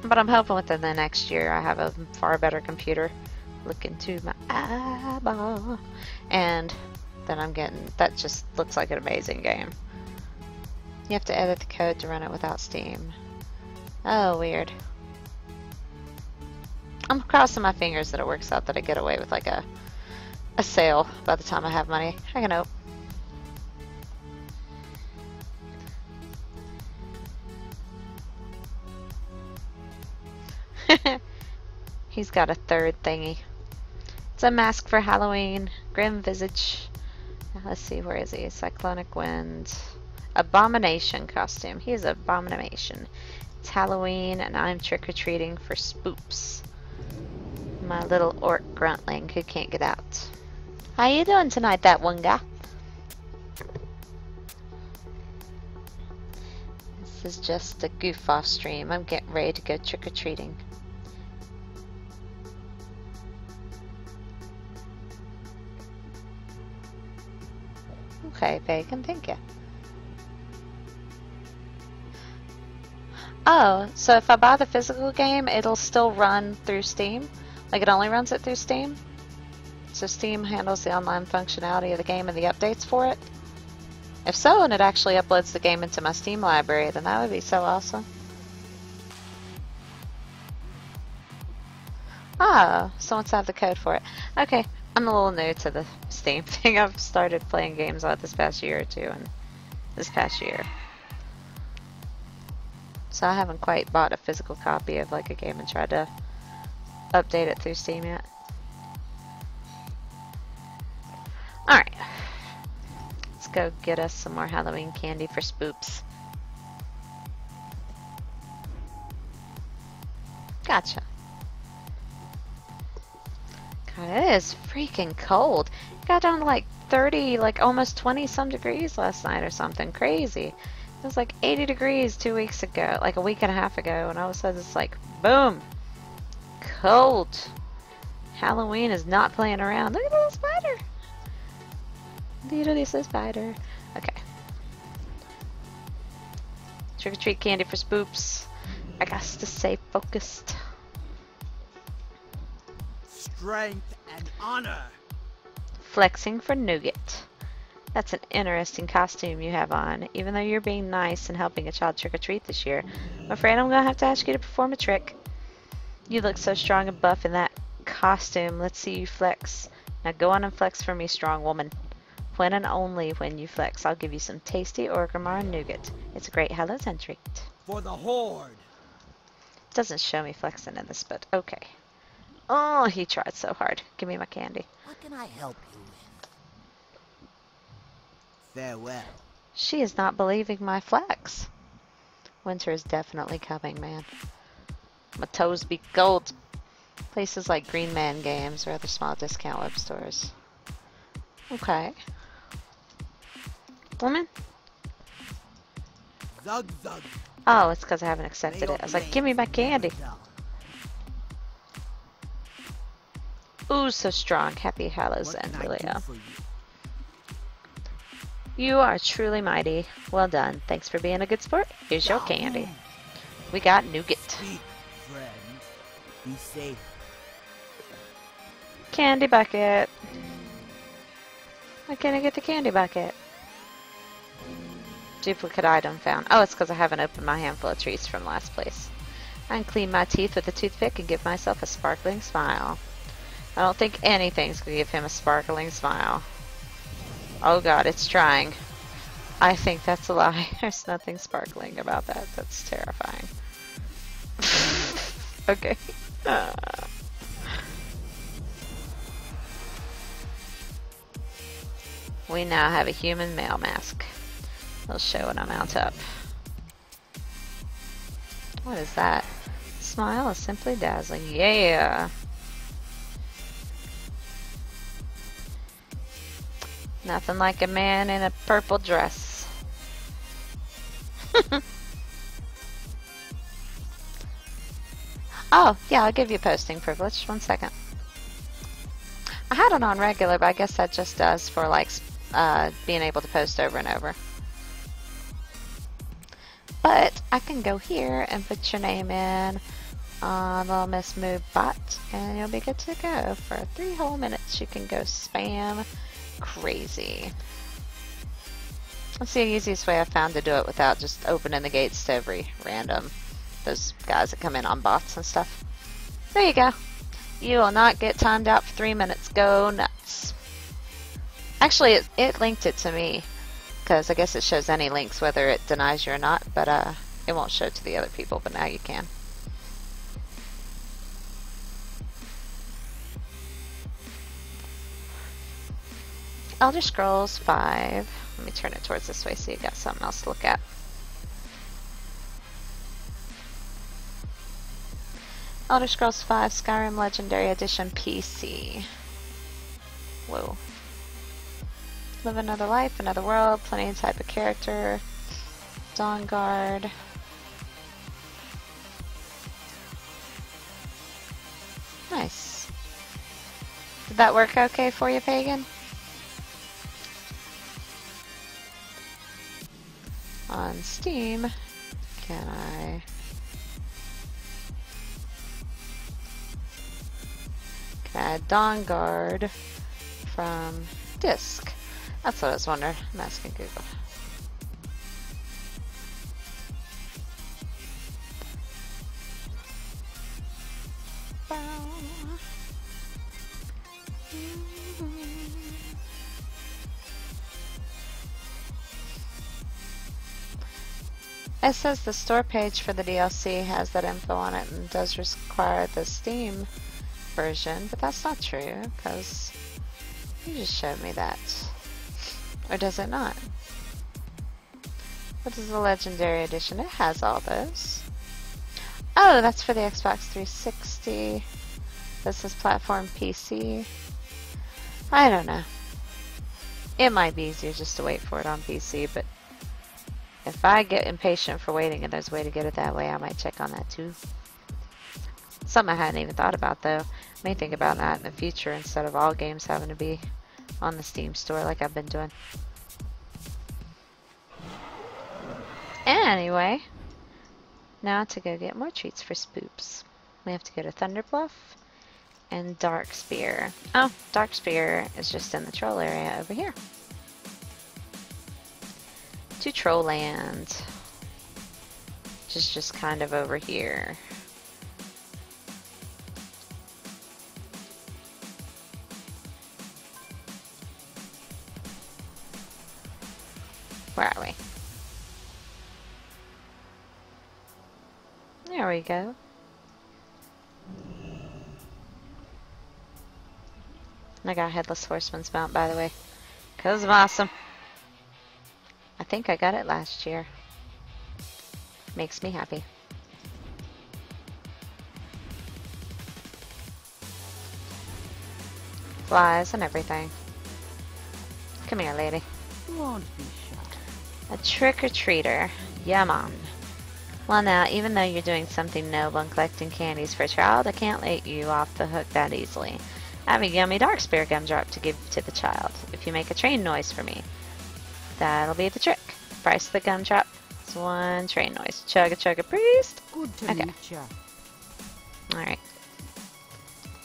but I'm hoping within the next year I have a far better computer. Look into my eyeball, and then I'm getting, that just looks like an amazing game. You have to edit the code to run it without Steam. Oh, weird. I'm crossing my fingers that it works out, that I get away with like a sale by the time I have money. I can hope. He's got a third thingy. It's a mask for Halloween. Grim visage. Let's see, where is he? Cyclonic wind. Abomination costume. He is Abomination. It's Halloween and I'm trick-or-treating for Spoops. My little orc gruntling who can't get out. How you doing tonight, that one guy? This is just a goof-off stream. I'm getting ready to go trick-or-treating. Okay, Bacon, thank you. Oh, so if I buy the physical game, it'll still run through Steam? Like it only runs it through Steam? So Steam handles the online functionality of the game and the updates for it? If so, and it actually uploads the game into my Steam library, then that would be so awesome. Ah, so once I have the code for it. Okay, I'm a little new to the Steam thing. I've started playing games a lot this past year or two, and this past year. So I haven't quite bought a physical copy of like a game and tried to update it through Steam yet. Alright. Let's go get us some more Halloween candy for Spoops. Gotcha. God, it is freaking cold. It got down to like 30, like almost 20 some degrees last night or something crazy. It was like 80 degrees 2 weeks ago, like a week and a half ago, and all of a sudden it's like, boom, cold. Halloween is not playing around. Look at the little spider. Little spider. Okay. Trick or treat candy for spoops. I got to stay focused. Strength and honor. Flexing for nougat. That's an interesting costume you have on. Even though you're being nice and helping a child trick or treat this year, I'm afraid I'm gonna have to ask you to perform a trick. You look so strong and buff in that costume. Let's see you flex. Now go on and flex for me, strong woman. When and only when you flex, I'll give you some tasty Orgrimmar nougat. It's a great Hallow treat. For the Horde. It doesn't show me flexing in this, but okay. Oh, he tried so hard. Give me my candy. What can I help you with? Farewell. She is not believing my flex. Winter is definitely coming, man. My toes be cold. Places like Green Man Games or other small discount web stores. Okay. Woman? Zug zug. Oh, it's because I haven't accepted it. I was like, give me my candy. Ooh, so strong. Happy Hallows End, Lilio. You are truly mighty. Well done. Thanks for being a good sport. Here's your candy. We got nougat. Speak, friend. Be safe. Candy bucket. Why can't I get the candy bucket? Duplicate item found. Oh, it's because I haven't opened my handful of treats from last place. I can clean my teeth with a toothpick and give myself a sparkling smile. I don't think anything's going to give him a sparkling smile. Oh god, it's trying. I think that's a lie. There's nothing sparkling about that. That's terrifying. Okay. We now have a human male mask. We'll show when I mount up. What is that? Smile is simply dazzling. Yeah! Nothing like a man in a purple dress. Oh, yeah, I'll give you posting privilege. 1 second. I had it on regular, but I guess that just does for like being able to post over and over. But I can go here and put your name in on Little Miss Move Bot, and you'll be good to go. For 3 whole minutes, you can go spam crazy. That's the easiest way I found to do it without just opening the gates to every random, those guys that come in on bots and stuff. There you go. You will not get timed out for 3 minutes. Go nuts. Actually, it linked it to me, because I guess it shows any links whether it denies you or not, but it won't show to the other people, but now you can. Elder Scrolls 5. Let me turn it towards this way so you got something else to look at. Elder Scrolls 5 Skyrim Legendary Edition PC. Whoa. Live another life, another world, plenty of type of character. Dawnguard. Nice. Did that work okay for you, Pagan? On Steam, can I add Dawnguard from disk? That's what I was wondering. I'm asking Google. It says the store page for the DLC has that info on it and does require the Steam version, but that's not true because you just showed me that. Or does it not? What is the Legendary Edition? It has all those. Oh, that's for the Xbox 360. This is platform PC. I don't know. It might be easier just to wait for it on PC, but if I get impatient for waiting and there's a way to get it that way, I might check on that too. Something I hadn't even thought about though. I may think about that in the future instead of all games having to be on the Steam store like I've been doing. Anyway, now to go get more treats for Spoops. We have to go to Thunderbluff and Dark Spear. Oh, Dark Spear is just in the troll area over here. To Trollland, which is just kind of over here. Where are we? There we go. I got Headless Horseman's mount, by the way, because I'm awesome. I think I got it last year. Makes me happy. Flies and everything. Come here, lady. Won't be shy. A trick-or-treater. Yeah, Mom. Well now, even though you're doing something noble and collecting candies for a child, I can't let you off the hook that easily. I have a yummy Dark Spear gumdrop to give to the child. If you make a train noise for me, that'll be the trick. Price of the gumdrop is 1 train noise. Chugga chugga priest. Good to Okay. meet ya. Alright.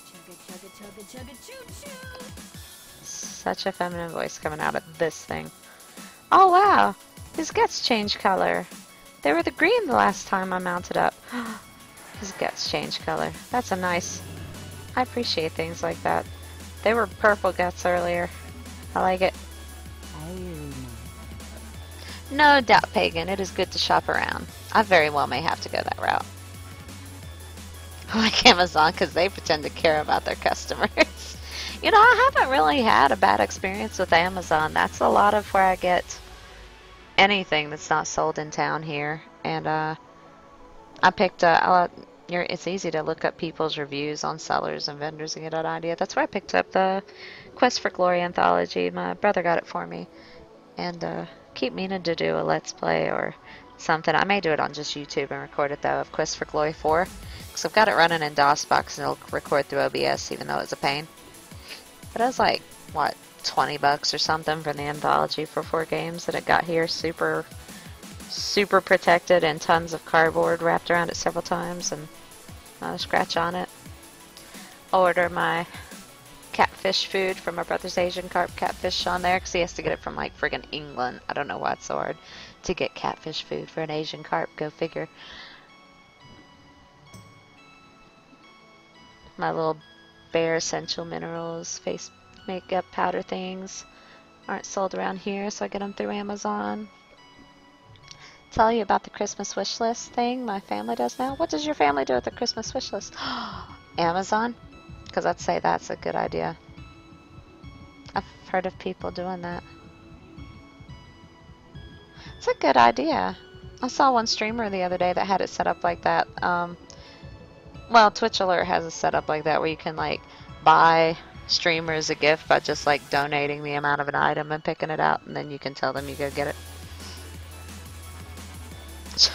Chugga chugga chugga chugga choo choo. Such a feminine voice coming out of this thing. Oh wow! His guts changed color. They were the green the last time I mounted up. His guts changed color. That's a nice... I appreciate things like that. They were purple guts earlier. I like it. No doubt, Pagan. It is good to shop around. I very well may have to go that route. I like Amazon because they pretend to care about their customers. You know, I haven't really had a bad experience with Amazon. That's a lot of where I get anything that's not sold in town here. And I picked it's easy to look up people's reviews on sellers and vendors and get an idea. That's where I picked up the Quest for Glory anthology. My brother got it for me. And keep meaning to do a Let's Play or something. I may do it on just YouTube and record it though, of Quest for Glory 4. Because I've got it running in DOSBox and it'll record through OBS even though it's a pain. But it was like, what, $20 or something for the anthology for 4 games that it got here. Super protected and tons of cardboard wrapped around it several times and not a scratch on it. Order my catfish food from my brother's Asian carp catfish on there because he has to get it from like friggin' England. I don't know why it's so hard to get catfish food for an Asian carp. Go figure. My little Bare Essential Minerals face makeup powder things aren't sold around here, so I get them through Amazon. Tell you about the Christmas wish list thing my family does now. What does your family do with the Christmas wish list? Amazon? Because I'd say that's a good idea. I've heard of people doing that. It's a good idea. I saw one streamer the other day that had it set up like that. Well, Twitch Alert has it set up like that where you can like buy streamers a gift by just like donating the amount of an item and picking it out, and then you can tell them you go get it.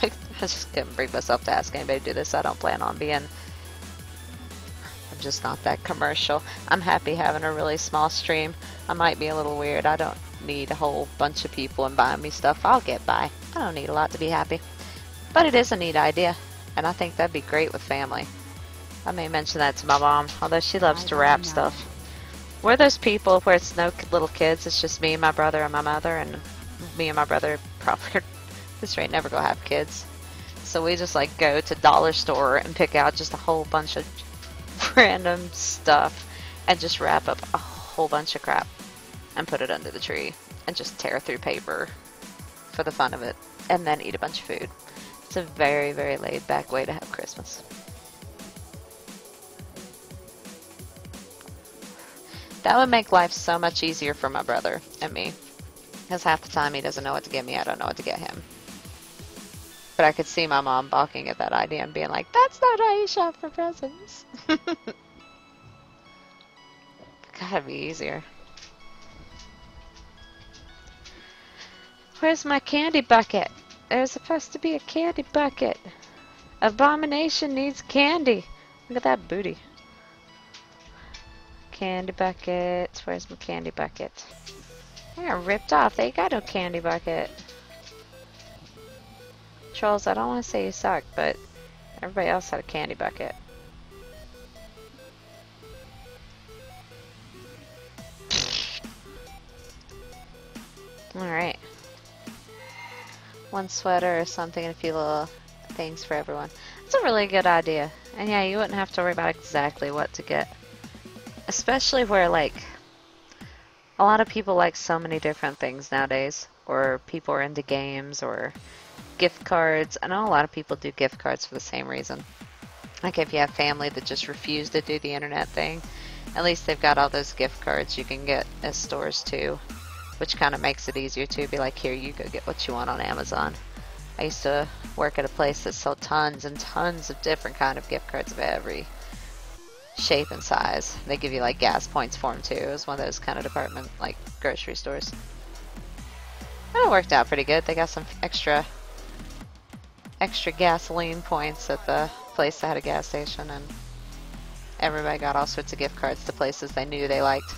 I just couldn't bring myself to ask anybody to do this. I don't plan on being... I'm just not that commercial. I'm happy having a really small stream. I might be a little weird. I don't need a whole bunch of people and buying me stuff. I'll get by. I don't need a lot to be happy. But it is a neat idea, and I think that'd be great with family. I may mention that to my mom, although she loves to wrap stuff. We're those people where it's no little kids. It's just me, my brother, and my mother, and me and my brother probably this rate never gonna have kids. So we just like go to dollar store and pick out just a whole bunch of random stuff and just wrap up a whole bunch of crap and put it under the tree and just tear through paper for the fun of it and then eat a bunch of food. It's a very, very laid back way to have Christmas. That would make life so much easier for my brother and me, because half the time he doesn't know what to get me, I don't know what to get him. But I could see my mom balking at that idea and being like, that's not how you shop for presents. Gotta be easier. Where's my candy bucket? There's supposed to be a candy bucket. Abomination needs candy. Look at that booty. Candy bucket. Where's my candy bucket? They got ripped off. They got no candy bucket. Trolls, I don't want to say you suck, but everybody else had a candy bucket. Alright. One sweater or something and a few little things for everyone. That's a really good idea. And yeah, you wouldn't have to worry about exactly what to get. Especially where, like, a lot of people like so many different things nowadays. Or people are into games or gift cards. I know a lot of people do gift cards for the same reason. Like if you have family that just refuse to do the internet thing, at least they've got all those gift cards you can get at stores too. Which kind of makes it easier to be like, here, you go get what you want on Amazon. I used to work at a place that sold tons and tons of different kind of gift cards of every shape and size. They give you like gas points for them too. It was one of those kind of department, like grocery stores. And it worked out pretty good. They got some extra gasoline points at the place that had a gas station, and everybody got all sorts of gift cards to places they knew they liked.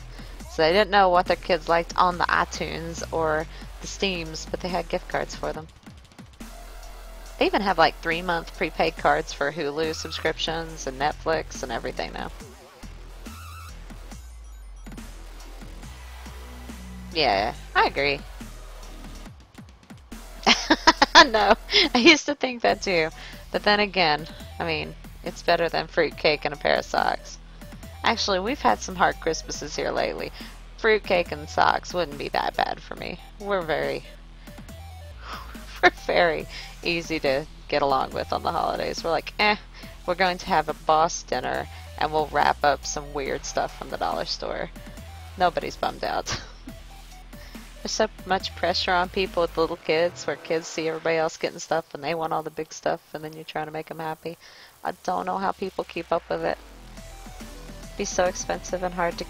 So they didn't know what their kids liked on the iTunes or the Steams, but they had gift cards for them. They even have like 3-month prepaid cards for Hulu subscriptions and Netflix and everything now. Yeah, I agree. I know. I used to think that too. But then again, I mean, it's better than fruitcake and a pair of socks. Actually, we've had some hard Christmases here lately. Fruitcake and socks wouldn't be that bad for me. We're very easy to get along with on the holidays. We're like, we're going to have a boss dinner and we'll wrap up some weird stuff from the dollar store. Nobody's bummed out. There's so much pressure on people with little kids, where kids see everybody else getting stuff and they want all the big stuff, and then you're trying to make them happy. I don't know how people keep up with it. It'd be so expensive and hard to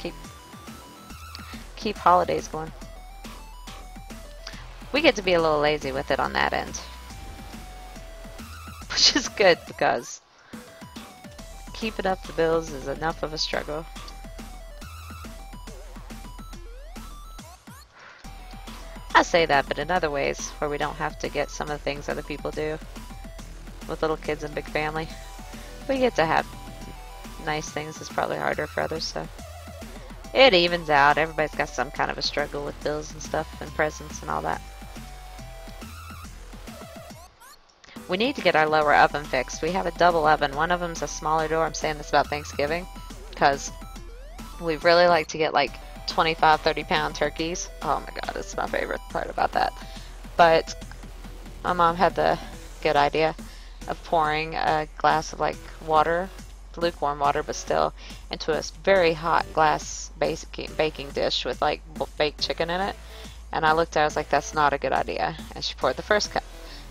keep holidays going. We get to be a little lazy with it on that end, which is good because keeping up the bills is enough of a struggle. I say that, but in other ways where we don't have to get some of the things other people do with little kids and big family, we get to have nice things. It's probably harder for others, so it evens out. Everybody's got some kind of a struggle with bills and stuff and presents and all that. We need to get our lower oven fixed. We have a double oven. One of them's a smaller door. I'm saying this about Thanksgiving because we really like to get like 25, 30-pound turkeys. Oh my god, it's my favorite part about that. But my mom had the good idea of pouring a glass of like water, lukewarm water, but still, into a very hot glass baking dish with like baked chicken in it. And I looked at her, I was like, that's not a good idea. And she poured the first cup.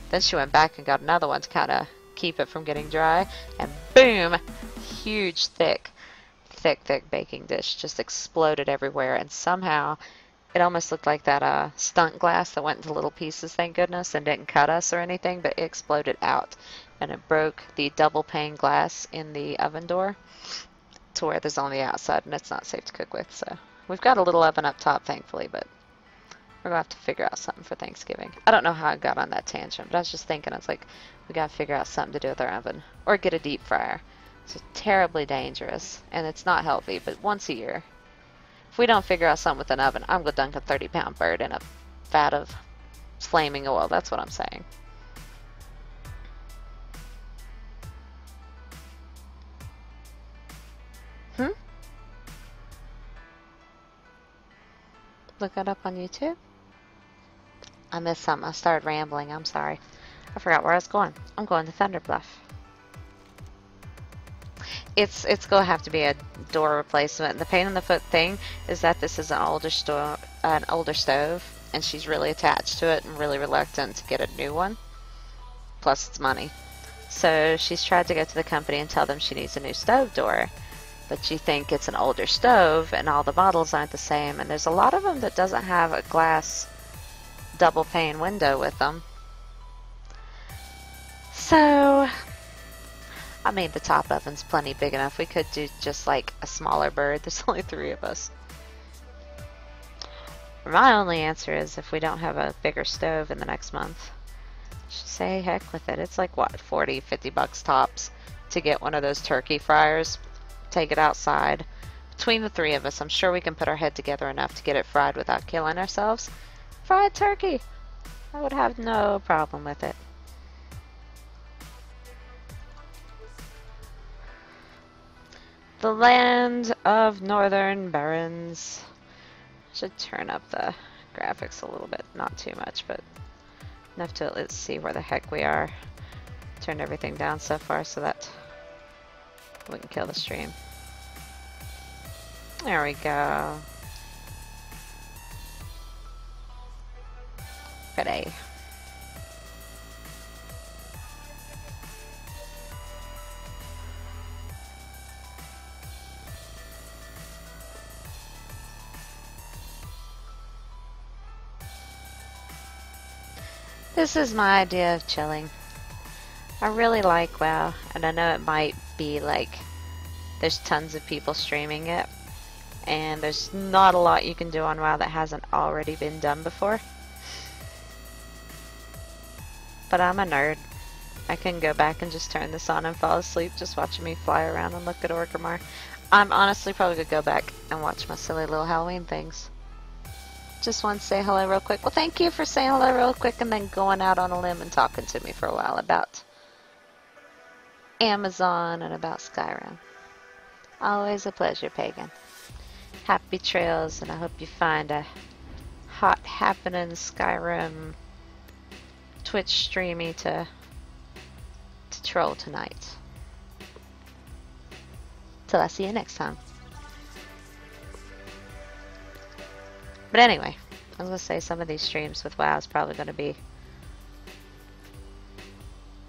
Then she went back and got another one to kind of keep it from getting dry. And boom! Huge, thick baking dish just exploded everywhere. And somehow it almost looked like that stunt glass that went into little pieces, thank goodness, and didn't cut us or anything, but it exploded out. And it broke the double pane glass in the oven door to where there's only the outside, and it's not safe to cook with. So we've got a little oven up top, thankfully, but we're going to have to figure out something for Thanksgiving. I don't know how I got on that tangent, but I was just thinking, I was like, we got to figure out something to do with our oven. Or get a deep fryer. It's terribly dangerous, and it's not healthy, but once a year. If we don't figure out something with an oven, I'm going to dunk a 30-pound bird in a vat of flaming oil. That's what I'm saying. Look it up on YouTube. I missed something. I started rambling. I'm sorry. I forgot where I was going. I'm going to Thunder Bluff. It's going to have to be a door replacement. The pain in the foot thing is that this is an older stove, and she's really attached to it and really reluctant to get a new one. plus it's money. So she's tried to go to the company and tell them she needs a new stove door, but you think it's an older stove and all the models aren't the same, and there's a lot of them that doesn't have a glass double pane window with them. So, I mean, the top oven's plenty big enough. We could do just like a smaller bird. There's only 3 of us. My only answer is if we don't have a bigger stove in the next month, just say heck with it. It's like, what, 40, 50 bucks tops to get one of those turkey fryers. Take it outside. Between the 3 of us, I'm sure we can put our head together enough to get it fried without killing ourselves. Fried turkey! I would have no problem with it. The land of northern barons. Should turn up the graphics a little bit, not too much, but enough to at least see where the heck we are. Turned everything down so far so that we can kill the stream. There we go. Ready. This is my idea of chilling. I really like WoW, and I know it might be like there's tons of people streaming it, and there's not a lot you can do on WoW that hasn't already been done before. But I'm a nerd. I can go back and just turn this on and fall asleep just watching me fly around and look at Orgrimmar. I'm honestly probably gonna go back and watch my silly little Halloween things. Just want to say hello real quick. Well, thank you for saying hello real quick and then going out on a limb and talking to me for a while about Amazon and about Skyrim. Always a pleasure, Pagan. Happy trails, and I hope you find a hot happening Skyrim Twitch streamy to troll tonight. Till I see you next time. But anyway, I was going to say some of these streams with WoW is probably going to be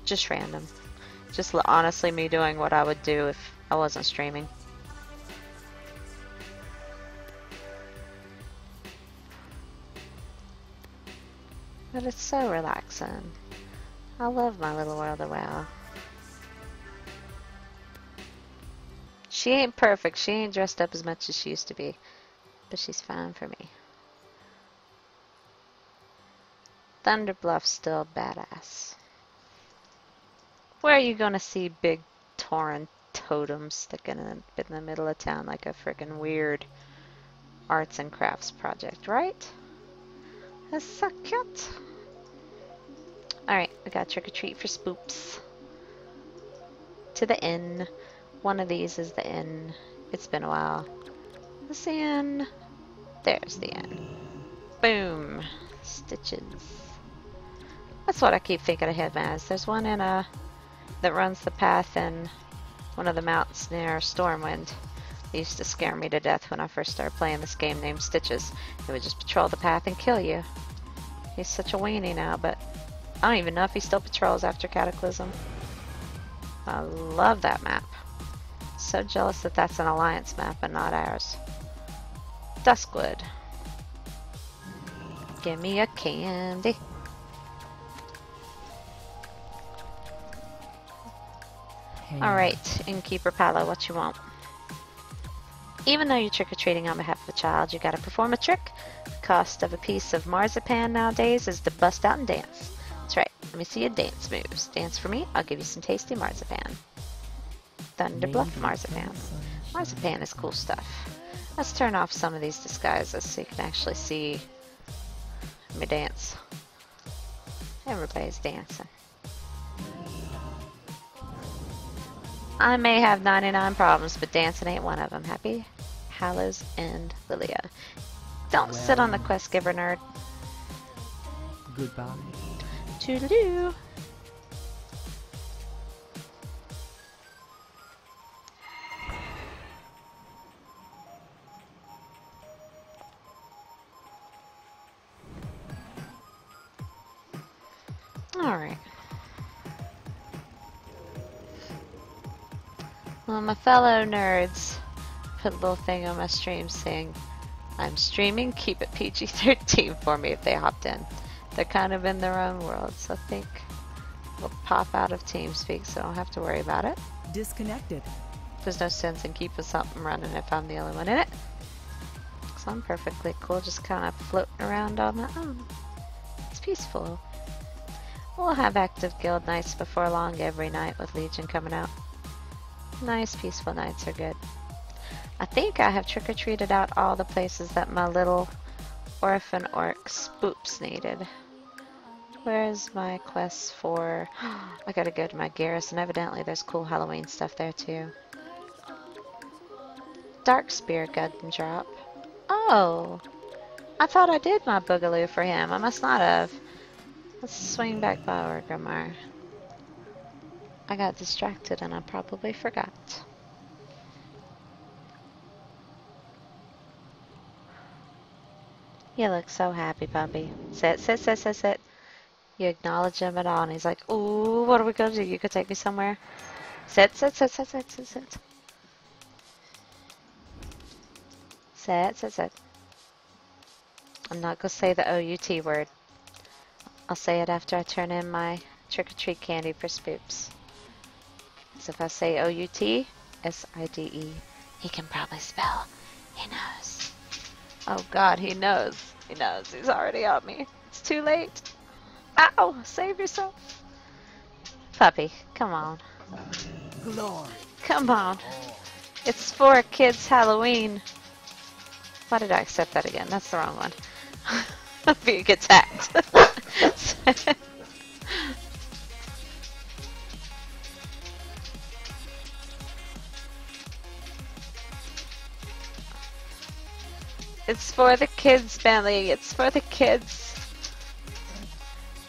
just random. Just honestly me doing what I would do if I wasn't streaming. But it's so relaxing. I love my little world of WoW. She ain't perfect. She ain't dressed up as much as she used to be. But she's fine for me. Thunderbluff's still badass. Where are you gonna see big Tauren totems sticking in the middle of town like a freaking weird arts and crafts project, right? That's so cute. Alright, we got trick or treat for spoops. To the inn. One of these is the inn. It's been a while. What's the inn? There's the inn. Boom. Stitches. That's what I keep thinking of him as. There's one in that runs the path in one of the mountains near Stormwind. It used to scare me to death when I first started playing this game named Stitches. He would just patrol the path and kill you. He's such a weenie now, but I don't even know if he still patrols after Cataclysm. I love that map. So jealous that that's an Alliance map and not ours. Duskwood. Give me a candy. Hey. Alright, Innkeeper Paolo, what you want? Even though you're trick-or-treating on behalf of a child, you gotta perform a trick. The cost of a piece of marzipan nowadays is to bust out and dance. That's right, let me see your dance moves. Dance for me, I'll give you some tasty marzipan. Thunderbluff marzipan. Marzipan is cool stuff. Let's turn off some of these disguises so you can actually see me dance. Everybody's dancing. I may have 99 problems, but dancing ain't one of them. Happy Hallows and Lilia. Don't sit on the quest giver, nerd. Goodbye. Toodaloo. Alright. Well, my fellow nerds put a little thing on my stream saying, I'm streaming, keep it PG-13 for me if they hopped in. They're kind of in their own world, so I think we'll pop out of TeamSpeak, so I don't have to worry about it. Disconnected. There's no sense in keeping something running if I'm the only one in it. So I'm perfectly cool, just kind of floating around on my own. It's peaceful. We'll have active guild nights before long every night with Legion coming out. Nice, peaceful nights are good. I think I have trick-or-treated out all the places that my little orphan orc spoops needed. Where's my quest for... I gotta go to my garrison. Evidently there's cool Halloween stuff there too. Dark Spear gun drop. Oh! I thought I did my boogaloo for him. I must not have. Let's swing back by Orgrimmar. I got distracted and I probably forgot. You look so happy, puppy. Sit, sit, sit, sit, sit. You acknowledge him at all, and he's like, ooh, what are we gonna do? You could take me somewhere? Sit, sit, sit, sit, sit, sit, sit. Sit, sit, sit. I'm not gonna say the O-U-T word. I'll say it after I turn in my trick-or-treat candy for spoops. So if I say O-U-T, S-I-D-E, he can probably spell. He knows. Oh God, he knows. He knows. He's already on me. It's too late. Ow! Save yourself. Puppy, come on. Glory. Come on. It's for kids' Halloween. Why did I accept that again? That's the wrong one. Being attacked. It's for the kids, Bentley. It's for the kids.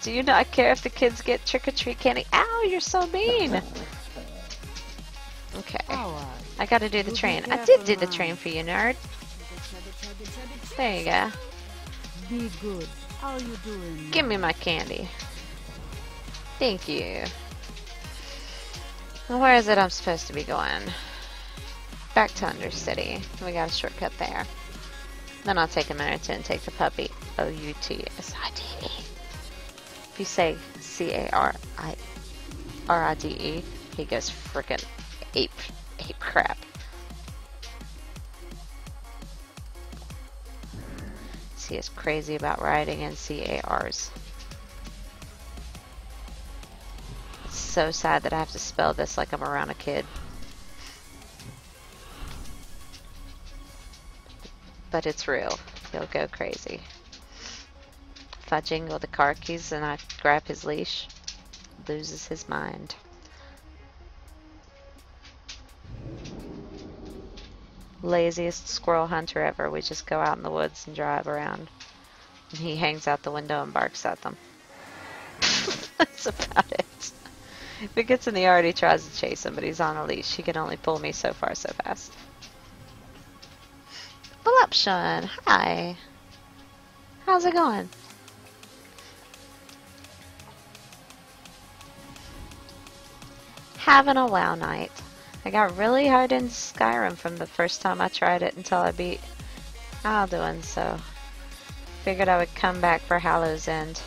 Do you not care if the kids get trick-or-treat candy? Ow, you're so mean. Okay. I gotta do the train. I did do the train for you, nerd. There you go. Be good. How you doing? Give me my candy. Thank you. Well, where is it I'm supposed to be going? Back to Undercity. We got a shortcut there. Then I'll take a minute to take the puppy. O-U-T-S-I-D-E. If you say C-A-R-I-R-I-D-E, he goes frickin' ape crap. He is crazy about writing in C-A-Rs. It's so sad that I have to spell this like I'm around a kid. But it's real. He'll go crazy. If I jingle the car keys and I grab his leash, loses his mind. Laziest squirrel hunter ever. We just go out in the woods and drive around. And he hangs out the window and barks at them. That's about it. If he gets in the yard, he tries to chase him, but he's on a leash. He can only pull me so far so fast. Well up, Sean. Hi. How's it going? Having a WoW night. I got really hard in Skyrim from the first time I tried it until I beat Alduin, so figured I would come back for Hallow's End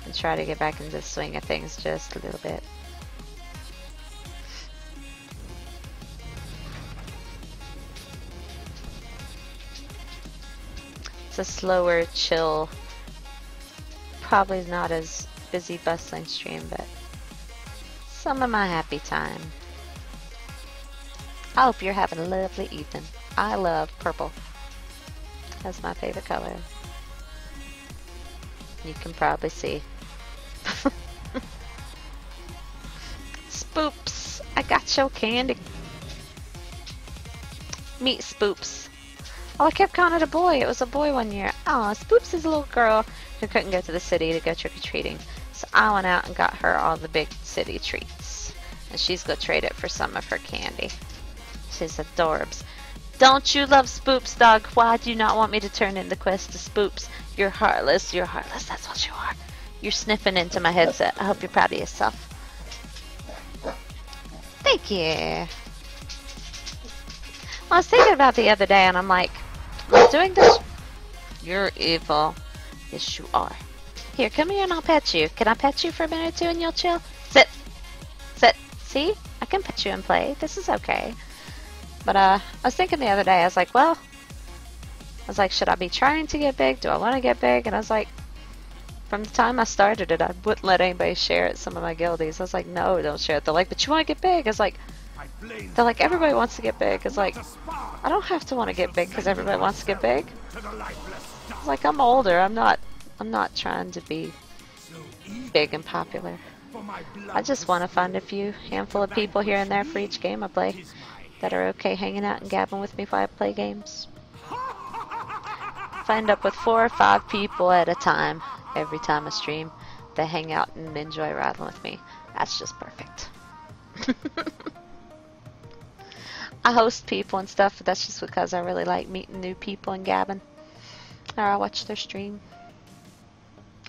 and try to get back into the swing of things just a little bit. It's a slower, chill, probably not as busy, bustling stream, but some of my happy time. I hope you're having a lovely evening. I love purple. That's my favorite color. You can probably see. Spoops! I got your candy. Meet Spoops. Oh, I kept calling it a boy. It was a boy one year. Oh, Spoops is a little girl who couldn't go to the city to go trick-or-treating. So I went out and got her all the big city treats. And she's gonna trade it for some of her candy. She's adorbs. Don't you love Spoops, dog? Why do you not want me to turn in the quest to Spoops? You're heartless. You're heartless. That's what you are. You're sniffing into my headset. I hope you're proud of yourself. Thank you. I was thinking about the other day, and I'm like, I'm doing this. You're evil. Yes, you are. Here, come here and I'll pet you. Can I pet you for a minute or two and you'll chill? Sit. Sit. See? I can pet you and play. This is okay. But I was thinking the other day, I was like, well, should I be trying to get big? Do I want to get big? And I was like, from the time I started it, I wouldn't let anybody share it, some of my guildies. I was like, no, don't share it. They're like, but you want to get big. I was like, they're like, everybody wants to get big. I was like, I don't have to want to get big because everybody wants to get big. I was like, I'm older. I'm not trying to be big and popular. I just want to find a few handful of people here and there for each game I play that are okay hanging out and gabbing with me while I play games. If I end up with 4 or 5 people at a time every time I stream that hang out and enjoy rattling with me, that's just perfect. I host people and stuff, but that's just because I really like meeting new people and gabbing. Or I watch their stream.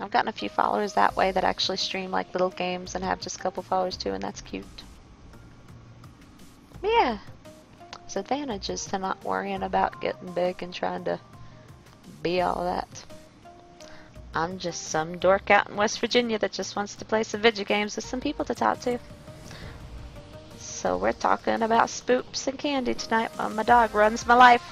I've gotten a few followers that way that actually stream like little games and have just a couple followers too, and that's cute. But yeah, there's advantages to not worrying about getting big and trying to be all that. I'm just some dork out in West Virginia that just wants to play some video games with some people to talk to. So we're talking about spoops and candy tonight while my dog runs my life.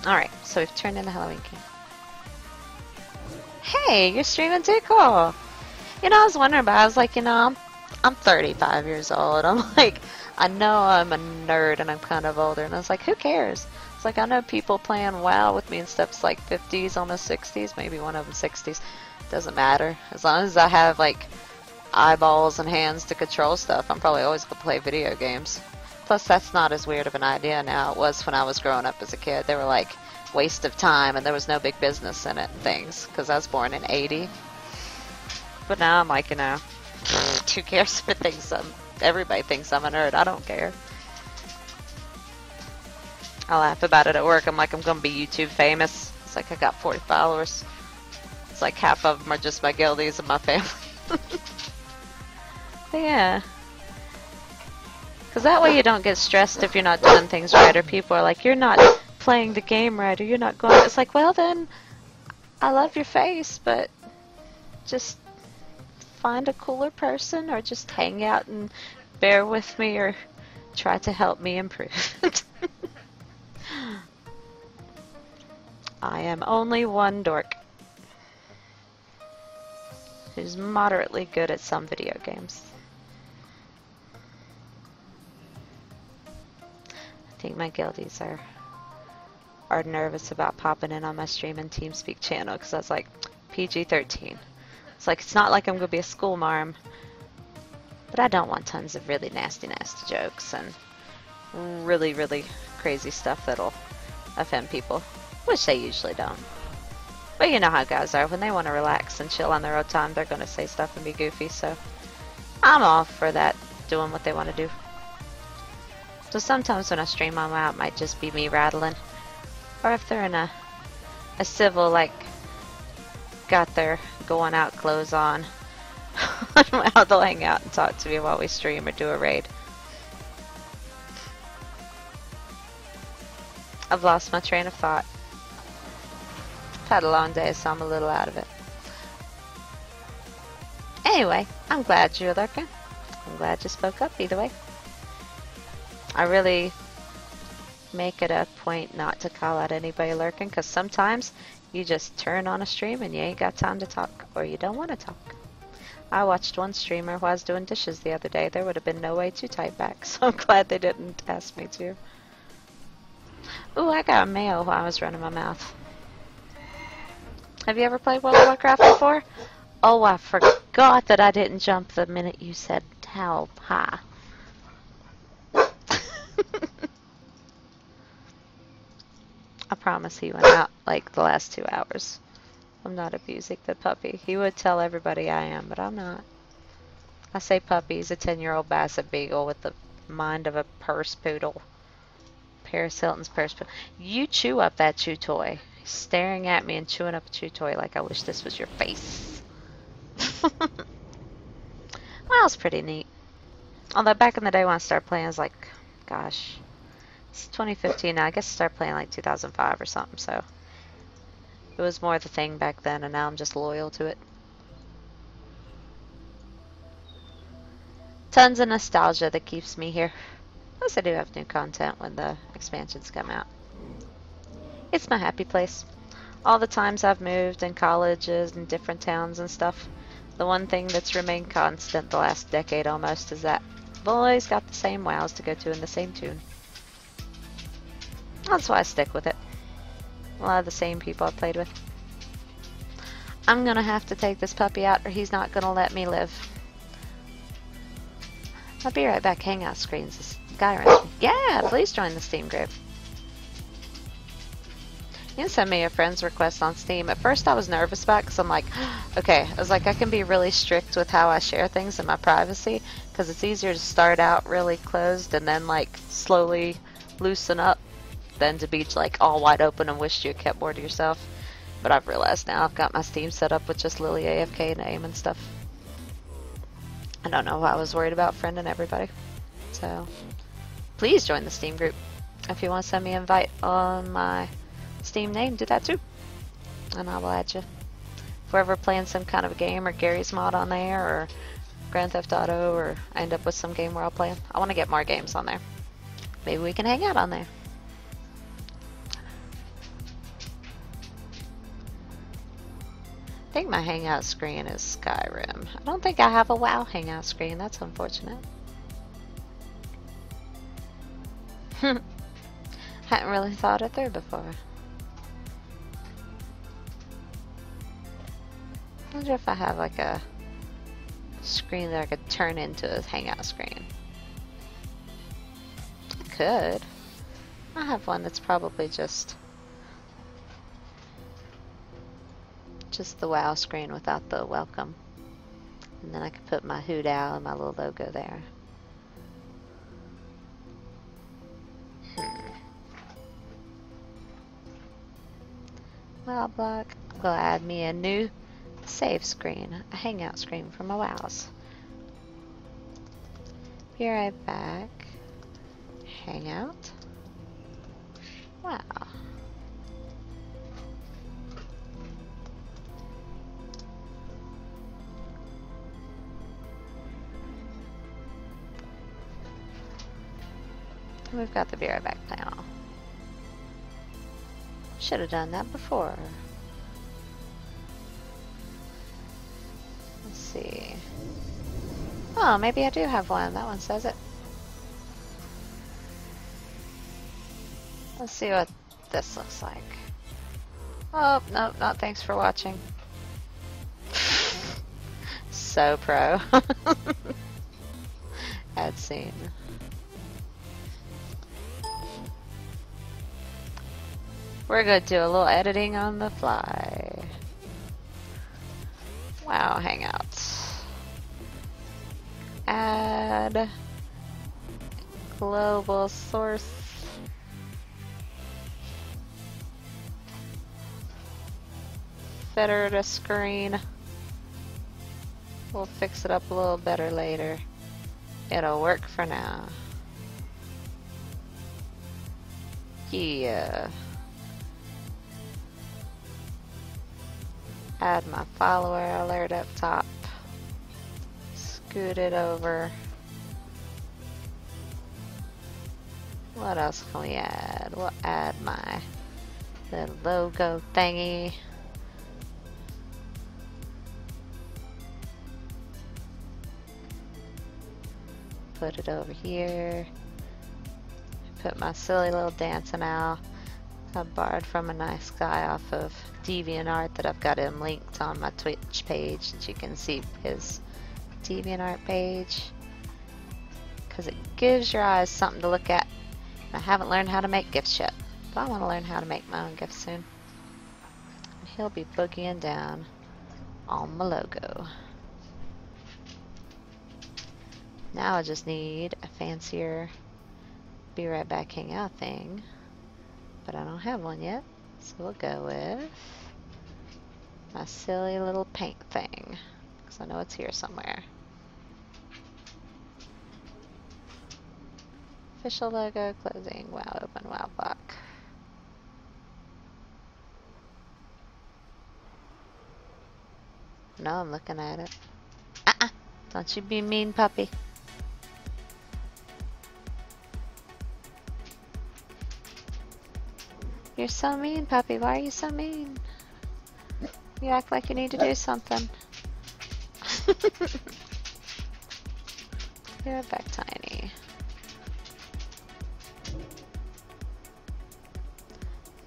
Alright, so we've turned in the Halloween game. Hey, you're streaming too? Cool. You know, I was wondering about, I was like, you know, I'm 35 years old. I'm like, I know I'm a nerd and I'm kind of older. And I was like, who cares? It's like, I know people playing WoW with me and stuff. It's like 50s, almost 60s. Maybe one of them 60s. Doesn't matter. As long as I have, like, eyeballs and hands to control stuff, I'm probably always going to play video games. Plus, that's not as weird of an idea now. It was when I was growing up as a kid. They were like, waste of time, and there was no big business in it and things, because I was born in 80. But now I'm like, you know, who cares if it thinks everybody thinks I'm a nerd. I don't care. I laugh about it at work. I'm like, I'm going to be YouTube famous. It's like I got 40 followers. It's like half of them are just my guildies and my family. But yeah. Because that way you don't get stressed if you're not doing things right, or people are like, you're not playing the game right, or you're not going. It's like, well then, I love your face, but just find a cooler person, or just hang out and bear with me, or try to help me improve. I am only one dork who's moderately good at some video games. I think my guildies are nervous about popping in on my stream and TeamSpeak channel, because I was like, PG-13. It's like, it's not like I'm going to be a school marm, but I don't want tons of really nasty jokes and really, really crazy stuff that'll offend people, which they usually don't. But you know how guys are. When they want to relax and chill on their own time, they're going to say stuff and be goofy, so I'm all for that, doing what they want to do. So sometimes when I stream on WoW, it might just be me rattling. Or if they're in a civil, like, got their going out clothes on, they'll hang out and talk to me while we stream or do a raid. I've lost my train of thought. I've had a long day, so I'm a little out of it. Anyway, I'm glad you're lurking. I'm glad you spoke up either way. I really make it a point not to call out anybody lurking, because sometimes you just turn on a stream and you ain't got time to talk, or you don't want to talk. I watched one streamer while I was doing dishes the other day. There would have been no way to type back, so I'm glad they didn't ask me to. Ooh, I got a mail while I was running my mouth. Have you ever played World of Warcraft before? Oh, I forgot that I didn't jump the minute you said how high. I promise he went out like the last 2 hours. I'm not abusing the puppy. He would tell everybody I am, but I'm not. I say puppy. He's a 10-year-old Basset Beagle with the mind of a purse poodle. Paris Hilton's purse poodle. You chew up that chew toy. He's staring at me and chewing up a chew toy like I wish this was your face. WoW's pretty neat. Although back in the day when I started playing, I was like, gosh, it's 2015 now. I guess I started playing like 2005 or something, so it was more the thing back then, and now I'm just loyal to it. Tons of nostalgia that keeps me here. Plus I do have new content when the expansions come out. It's my happy place. All the times I've moved in colleges and different towns and stuff, the one thing that's remained constant the last decade almost is that I've always got the same WoWs to go to in the same tune. That's why I stick with it. A lot of the same people I played with. I'm gonna have to take this puppy out or he's not gonna let me live. I'll be right back. Hangout screens. This guy runs me. Yeah, please join the Steam group. You can send me a friend's request on Steam. At first I was nervous about it because I'm like, okay, I was like, I can be really strict with how I share things in my privacy because it's easier to start out really closed and then like slowly loosen up than to be like all wide open and wish you had kept more to yourself. But I've realized now I've got my Steam set up with just Lily AFK name and stuff. I don't know why I was worried about friending everybody. So please join the Steam group. If you want to send me an invite on my Steam name, do that too. And I will add you. If we're ever playing some kind of a game or Gary's mod on there or Grand Theft Auto or I end up with some game where I'll play, I want to get more games on there. Maybe we can hang out on there. I think my hangout screen is Skyrim. I don't think I have a WoW hangout screen. That's unfortunate. Hadn't really thought it through before. I wonder if I have like a screen that I could turn into a hangout screen. I could. I have one that's probably just the WoW screen without the welcome. And then I could put my hoot owl and my little logo there. WoW block. Will add me a new save screen, a hangout screen for my WoWs. Be right back. Hangout. Wow. We've got the Be Right Back panel. Should have done that before. Let's see. Oh, maybe I do have one. That one says it. Let's see what this looks like. Oh, no, not thanks for watching. So pro. Ad scene. We're going to do a little editing on the fly. Wow, Hangouts. Add global source. Better to screen. We'll fix it up a little better later. It'll work for now. Yeah. Add my follower alert up top. Scoot it over. What else can we add? We'll add my little logo thingy. Put it over here. Put my silly little dancing owl. I borrowed from a nice guy off of DeviantArt that I've got him linked on my Twitch page that you can see his DeviantArt page. Because it gives your eyes something to look at. I haven't learned how to make gifts yet, but I want to learn how to make my own gifts soon. And he'll be boogieing down on my logo. Now I just need a fancier Be Right Back Hangout thing. But I don't have one yet, so we'll go with my silly little paint thing. because I know it's here somewhere. Official logo, closing, wow, open, wow, block. No, I'm looking at it. Don't you be mean, puppy. You're so mean, puppy. Why are you so mean? You act like you need to do something. Be right back, Tiny.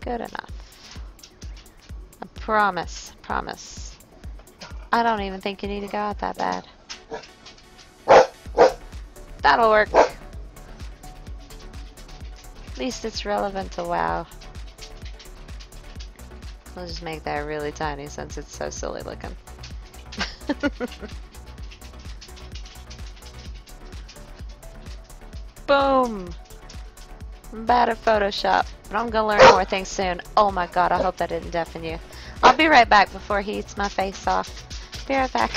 Good enough. I promise. Promise. I don't even think you need to go out that bad. That'll work. At least it's relevant to WoW. I'll just make that really tiny since it's so silly looking. Boom! I'm bad at Photoshop, but I'm gonna learn more things soon. Oh my god, I hope that didn't deafen you. I'll be right back before he eats my face off. Be right back.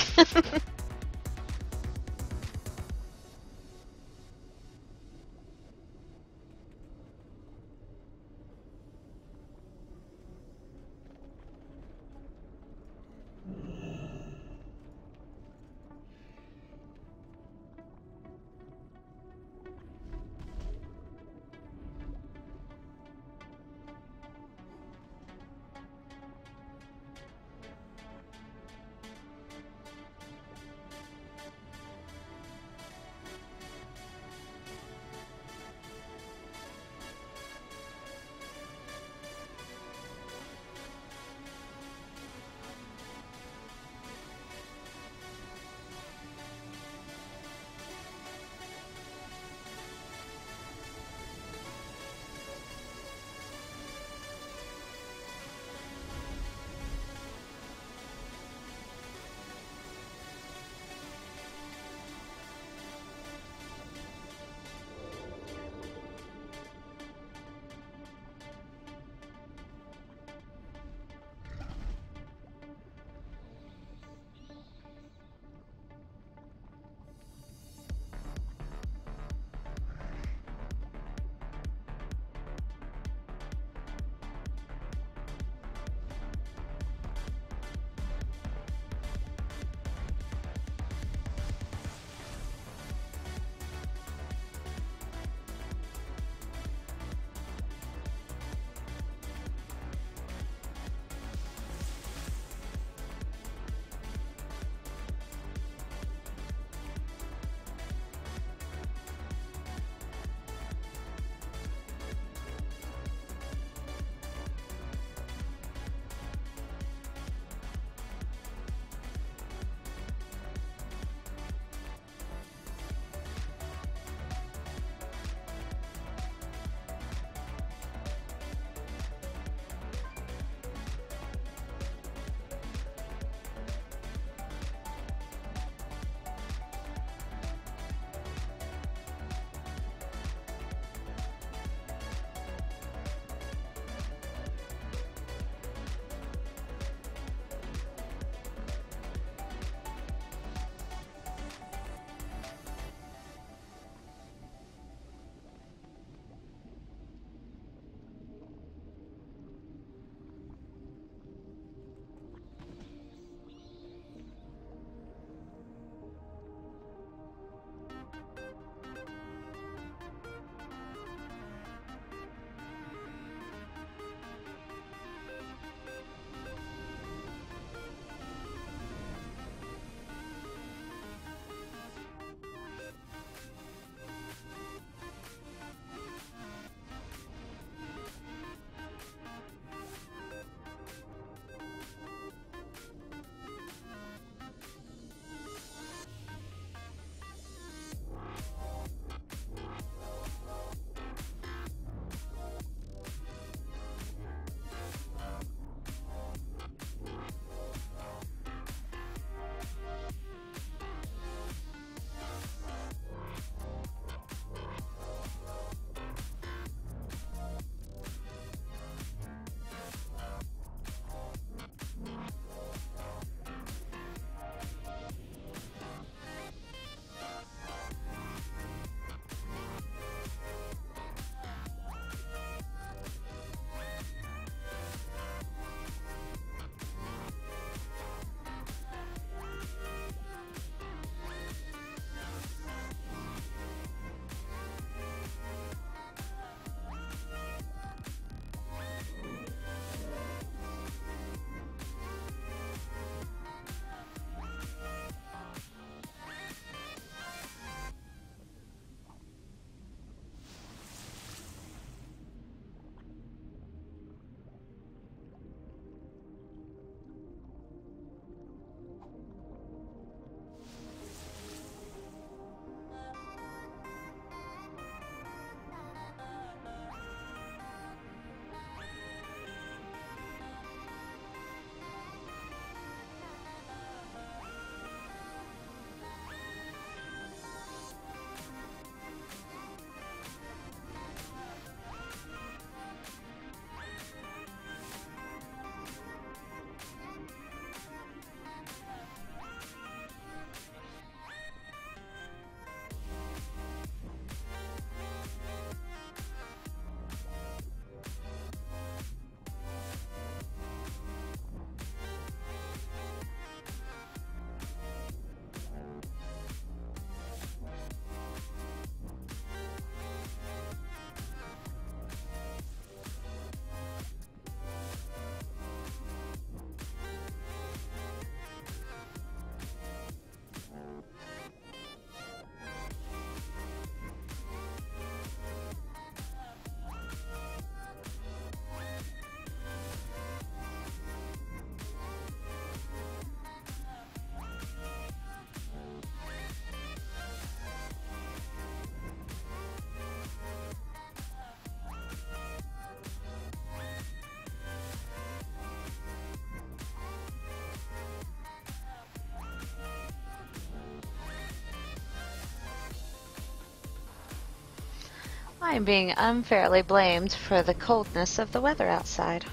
I am being unfairly blamed for the coldness of the weather outside.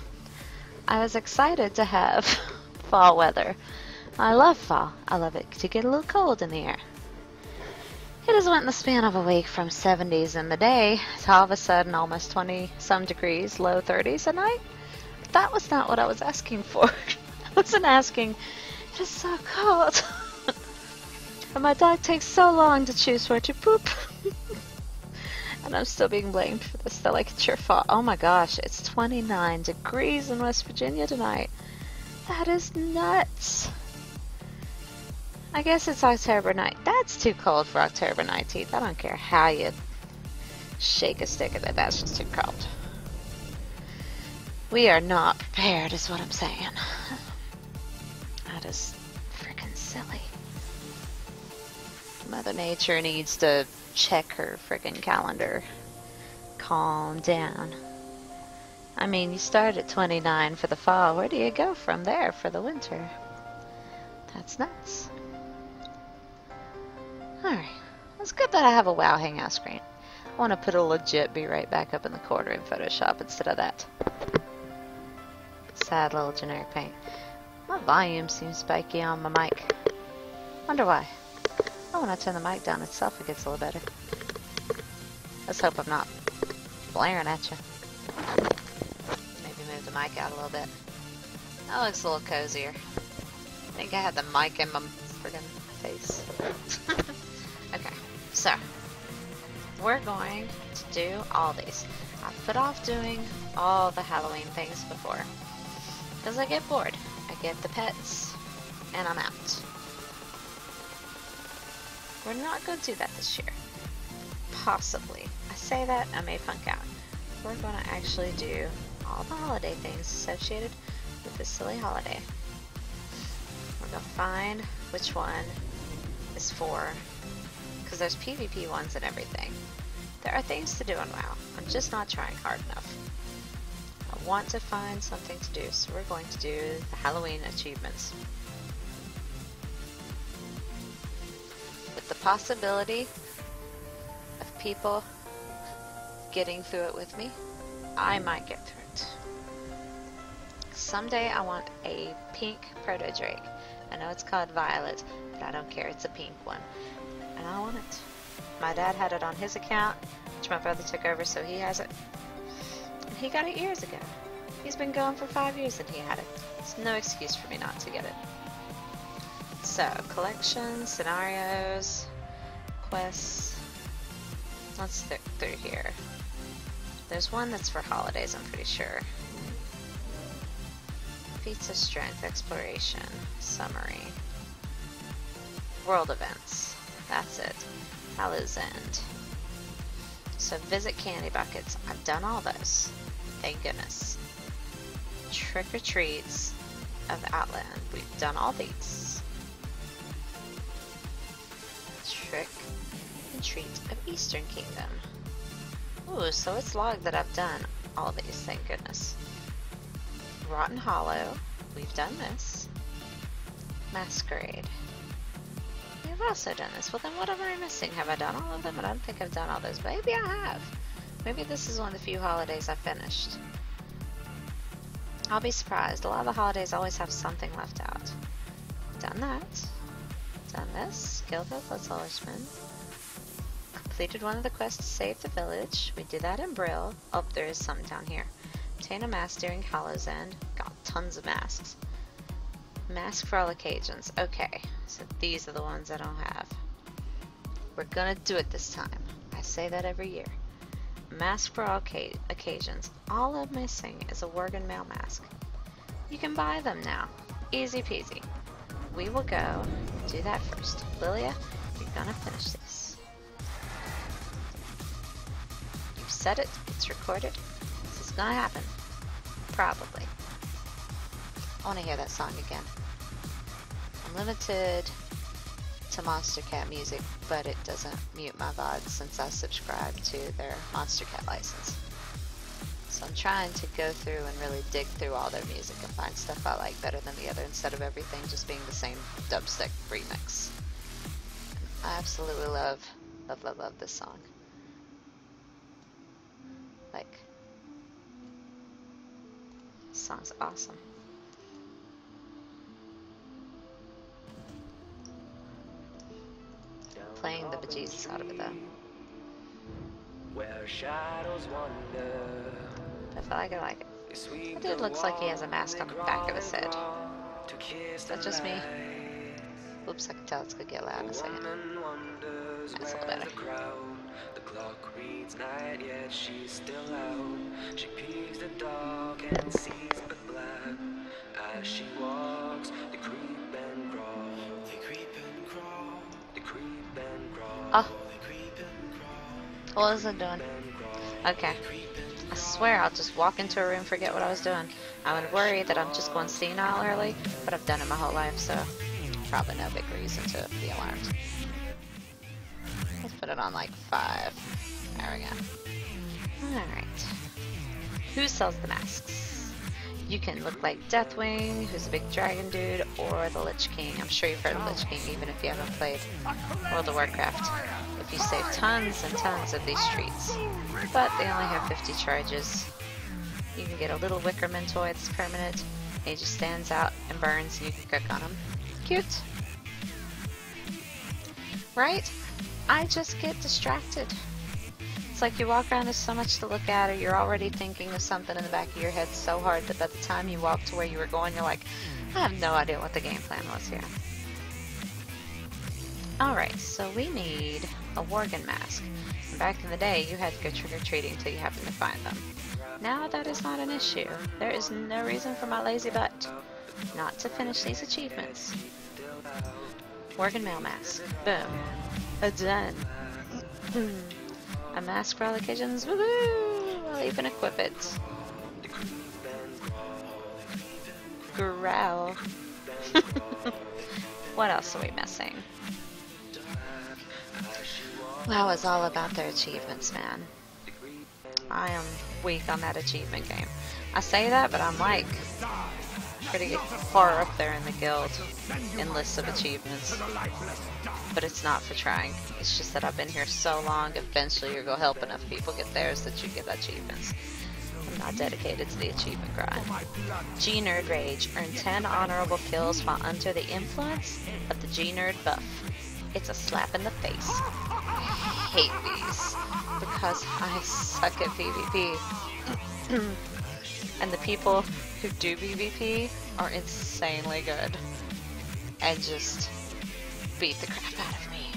I was excited to have fall weather. I love fall. I love it to get a little cold in the air. It has went in the span of a week from 70s in the day to all of a sudden almost 20-some degrees, low 30s at night. That was not what I was asking for. I wasn't asking, it is so cold. And my dog takes so long to choose where to poop. And I'm still being blamed for this. They're like, it's your fault. Oh my gosh, it's 29 degrees in West Virginia tonight. That is nuts. I guess it's October 9th. That's too cold for October 19th. I don't care how you shake a stick at it. That's just too cold. We are not prepared is what I'm saying. That is freaking silly. Mother Nature needs to check her freaking calendar. Calm down. I mean, you start at 29 for the fall. Where do you go from there for the winter? That's nuts. Alright. It's good that I have a WoW hangout screen. I want to put a legit be right back up in the corner in Photoshop instead of that. Sad little generic paint. My volume seems spiky on my mic. Wonder why. Oh, when I turn the mic down itself, it gets a little better. Let's hope I'm not blaring at you. Maybe move the mic out a little bit. That looks a little cozier. I think I had the mic in my friggin' face. Okay, so we're going to do all these. I've put off doing all the Halloween things before because I get bored. I get the pets and I'm out. We're not going to do that this year. Possibly. I say that, I may funk out. We're going to actually do all the holiday things associated with this silly holiday. We're going to find which one is for, because there's PvP ones and everything. There are things to do in WoW. I'm just not trying hard enough. I want to find something to do, so we're going to do the Halloween achievements. With the possibility of people getting through it with me, I might get through it. Someday I want a pink proto drake. I know it's called Violet, but I don't care, it's a pink one. And I want it. My dad had it on his account, which my brother took over, so he has it. And he got it years ago. He's been going for 5 years and he had it. It's no excuse for me not to get it. So, collections, scenarios, quests. Let's look through here. There's one that's for holidays, I'm pretty sure. Feats of strength, exploration, summary. World events. That's it. Hallow's End. So visit candy buckets. I've done all those. Thank goodness. Trick or treats of Outland. We've done all these. Trick and treat of Eastern Kingdom. Ooh, so it's logged that I've done all these, thank goodness. Rotten Hollow. We've done this. Masquerade. We've also done this. Well, then what am I missing? Have I done all of them? I don't think I've done all those, but maybe I have. Maybe this is one of the few holidays I finished. I'll be surprised. A lot of the holidays always have something left out. Done that. Done this. Killed the Horseman. Completed one of the quests to save the village. We did that in Brill. Oh, there is some down here. Obtain a mask during Hallow's End. Got tons of masks. Mask for all occasions. Okay, so these are the ones I don't have. We're gonna do it this time. I say that every year. Mask for all occasions. All I'm missing is a Worgen mail mask. You can buy them now. Easy peasy. We will go do that first. Lilia, you're gonna finish this. You've said it. It's recorded. This is gonna happen. Probably. I want to hear that song again. I'm limited to Monster Cat music, but it doesn't mute my VOD since I subscribe to their Monster Cat license. So I'm trying to go through and really dig through all their music and find stuff I like better than the other instead of everything just being the same dubstep remix. I absolutely love this song. like. This song's awesome. Playing the bejesus out of it though. Where shadows wander. If I like it, I like it. That dude looks like he has a mask on the back of his head. Is that just me? Oops, I can tell it's gonna get loud in a second. That's a little better. The clock reads night, yet she's still out. She peeks the dark and sees but black. As she walks, they creep and crawl. They creep and crawl. They creep and crawl. Oh. They creep and crawl. What was I doing? Okay. I swear I'll just walk into a room, forget what I was doing. I would worry that I'm just going senile early, but I've done it my whole life, so probably no big reason to be alarmed. Let's put it on like 5. There we go. Alright. Who sells the masks? You can look like Deathwing, who's a big dragon dude, or the Lich King. I'm sure you've heard of Lich King even if you haven't played World of Warcraft. If you save tons and tons of these streets. But they only have 50 charges. You can get a little Wickerman toy that's permanent. He just stands out and burns and you can cook on him. Cute. Right? I just get distracted. It's like you walk around, there's so much to look at, or you're already thinking of something in the back of your head so hard that by the time you walk to where you were going, you're like, I have no idea what the game plan was here. Alright, so we need a Worgen mask. And back in the day, you had to go trick-or-treating until you happened to find them. Now that is not an issue. There is no reason for my lazy butt not to finish these achievements. Worgen male mask. Boom. A done. A mask for all occasions. Woohoo! I'll even equip it. Growl. What else are we missing? That was all about their achievements, man. I am weak on that achievement game. I say that, but I'm like pretty far up there in the guild in lists of achievements. But it's not for trying. It's just that I've been here so long, eventually you'll go help enough people get theirs that you get achievements. I'm not dedicated to the achievement grind. G-Nerd Rage. Earn 10 honorable kills while under the influence of the G-Nerd buff. It's a slap in the face. I hate these because I suck at PvP. And the people who do PvP are insanely good and just beat the crap out of me.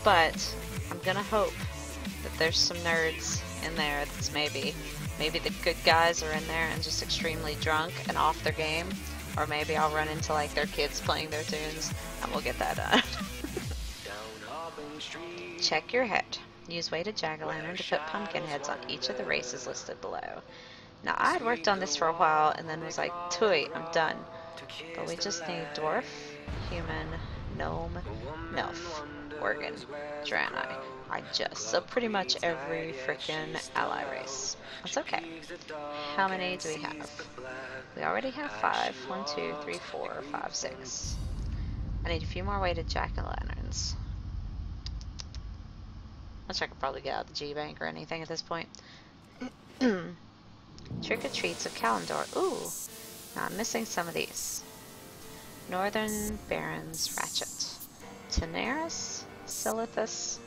But I'm gonna hope that there's some nerds in there that's maybe the good guys are in there and just extremely drunk and off their game, or maybe I'll run into like their kids playing their tunes and we'll get that done. Check your head. Use weighted jack-o'-lantern to put pumpkin heads on each of the races listed below. Now I had worked on this for a while and then was like, "Tui, I'm done." But we just need dwarf, human, gnome, Nelf, Worgen, Draenei. So pretty much every frickin' ally race. That's okay. How many do we have? We already have 5. 1, 2, 3, 4, 5, 6. I need a few more weighted jack-o'-lanterns. Which I could probably get out of the G-Bank or anything at this point. Trick-or-treats of Kalimdor. Ooh! Now I'm missing some of these. Northern Baron's Ratchet. Tenaris, Silithus,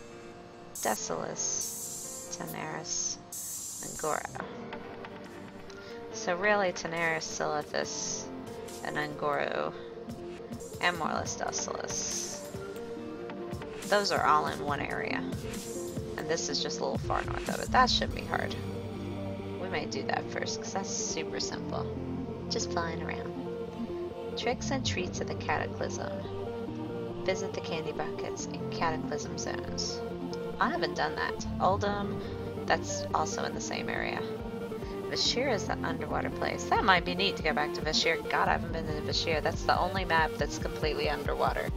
Decilis, Tenaris, Angora. So really Tenaris, Silithus, and Angoro, and more or less Decilis. Those are all in one area. And this is just a little far north of it. That shouldn't be hard. We may do that first, because that's super simple. Just flying around. Tricks and treats of the Cataclysm. Visit the candy buckets in Cataclysm zones. I haven't done that. Uldum, that's also in the same area. Vashir is the underwater place. That might be neat to go back to Vashir. God, I haven't been to Vashir. That's the only map that's completely underwater.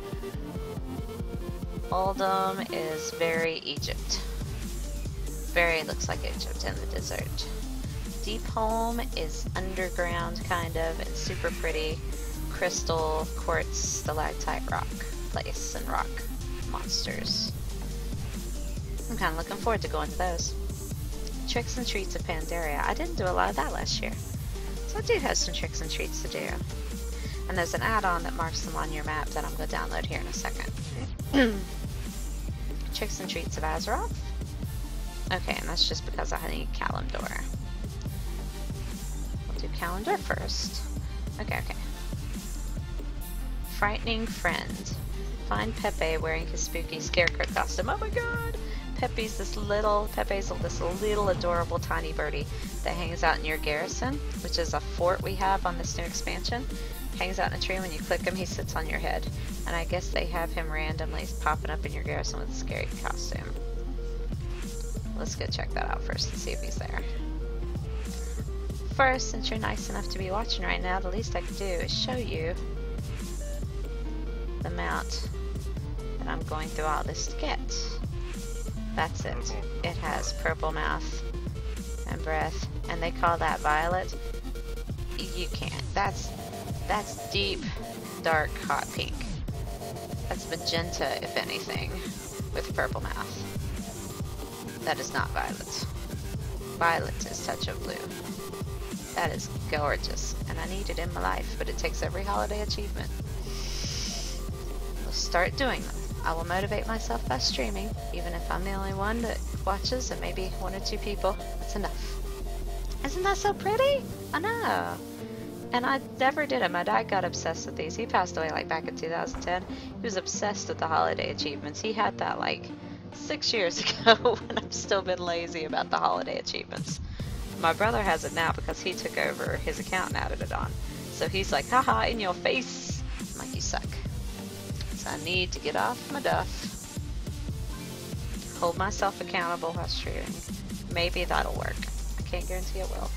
Uldum is very Egypt. Very looks like Egypt in the desert. Deep Home is underground, kind of, and super pretty. Crystal, quartz, stalactite rock place and rock monsters. I'm kind of looking forward to going to those. tricks and treats of Pandaria. I didn't do a lot of that last year. So I do have some tricks and treats to do. And there's an add-on that marks them on your map that I'm going to download here in a second. Tricks and treats of Azeroth. Okay, and that's just because I need Kalimdor. We'll do Kalimdor first. Okay. Frightening friend. Find Pepe wearing his spooky scarecrow costume. Oh my god! Pepe's this little adorable tiny birdie that hangs out in your garrison, which is a fort we have on this new expansion. Hangs out in a tree. When you click him, he sits on your head. And I guess they have him randomly popping up in your garrison with a scary costume. Let's go check that out first and see if he's there. First, since you're nice enough to be watching right now, the least I can do is show you the mount that I'm going through all this to get. That's it. It has purple mouth and breath, and they call that violet. You can't. That's deep, dark, hot pink. That's magenta, if anything, with purple mouth. That is not violet. Violet is touch of blue. That is gorgeous, and I need it in my life, but it takes every holiday achievement. We'll start doing them. I will motivate myself by streaming, even if I'm the only one that watches, and maybe 1 or 2 people. That's enough. Isn't that so pretty? I know. And I never did it. My dad got obsessed with these. He passed away like back in 2010. He was obsessed with the holiday achievements. He had that like 6 years ago, and I've still been lazy about the holiday achievements. My brother has it now because he took over his account and added it on. So he's like, haha, in your face. I'm like, you suck. So I need to get off my duff. Hold myself accountable while streaming. Maybe that'll work. I can't guarantee it will.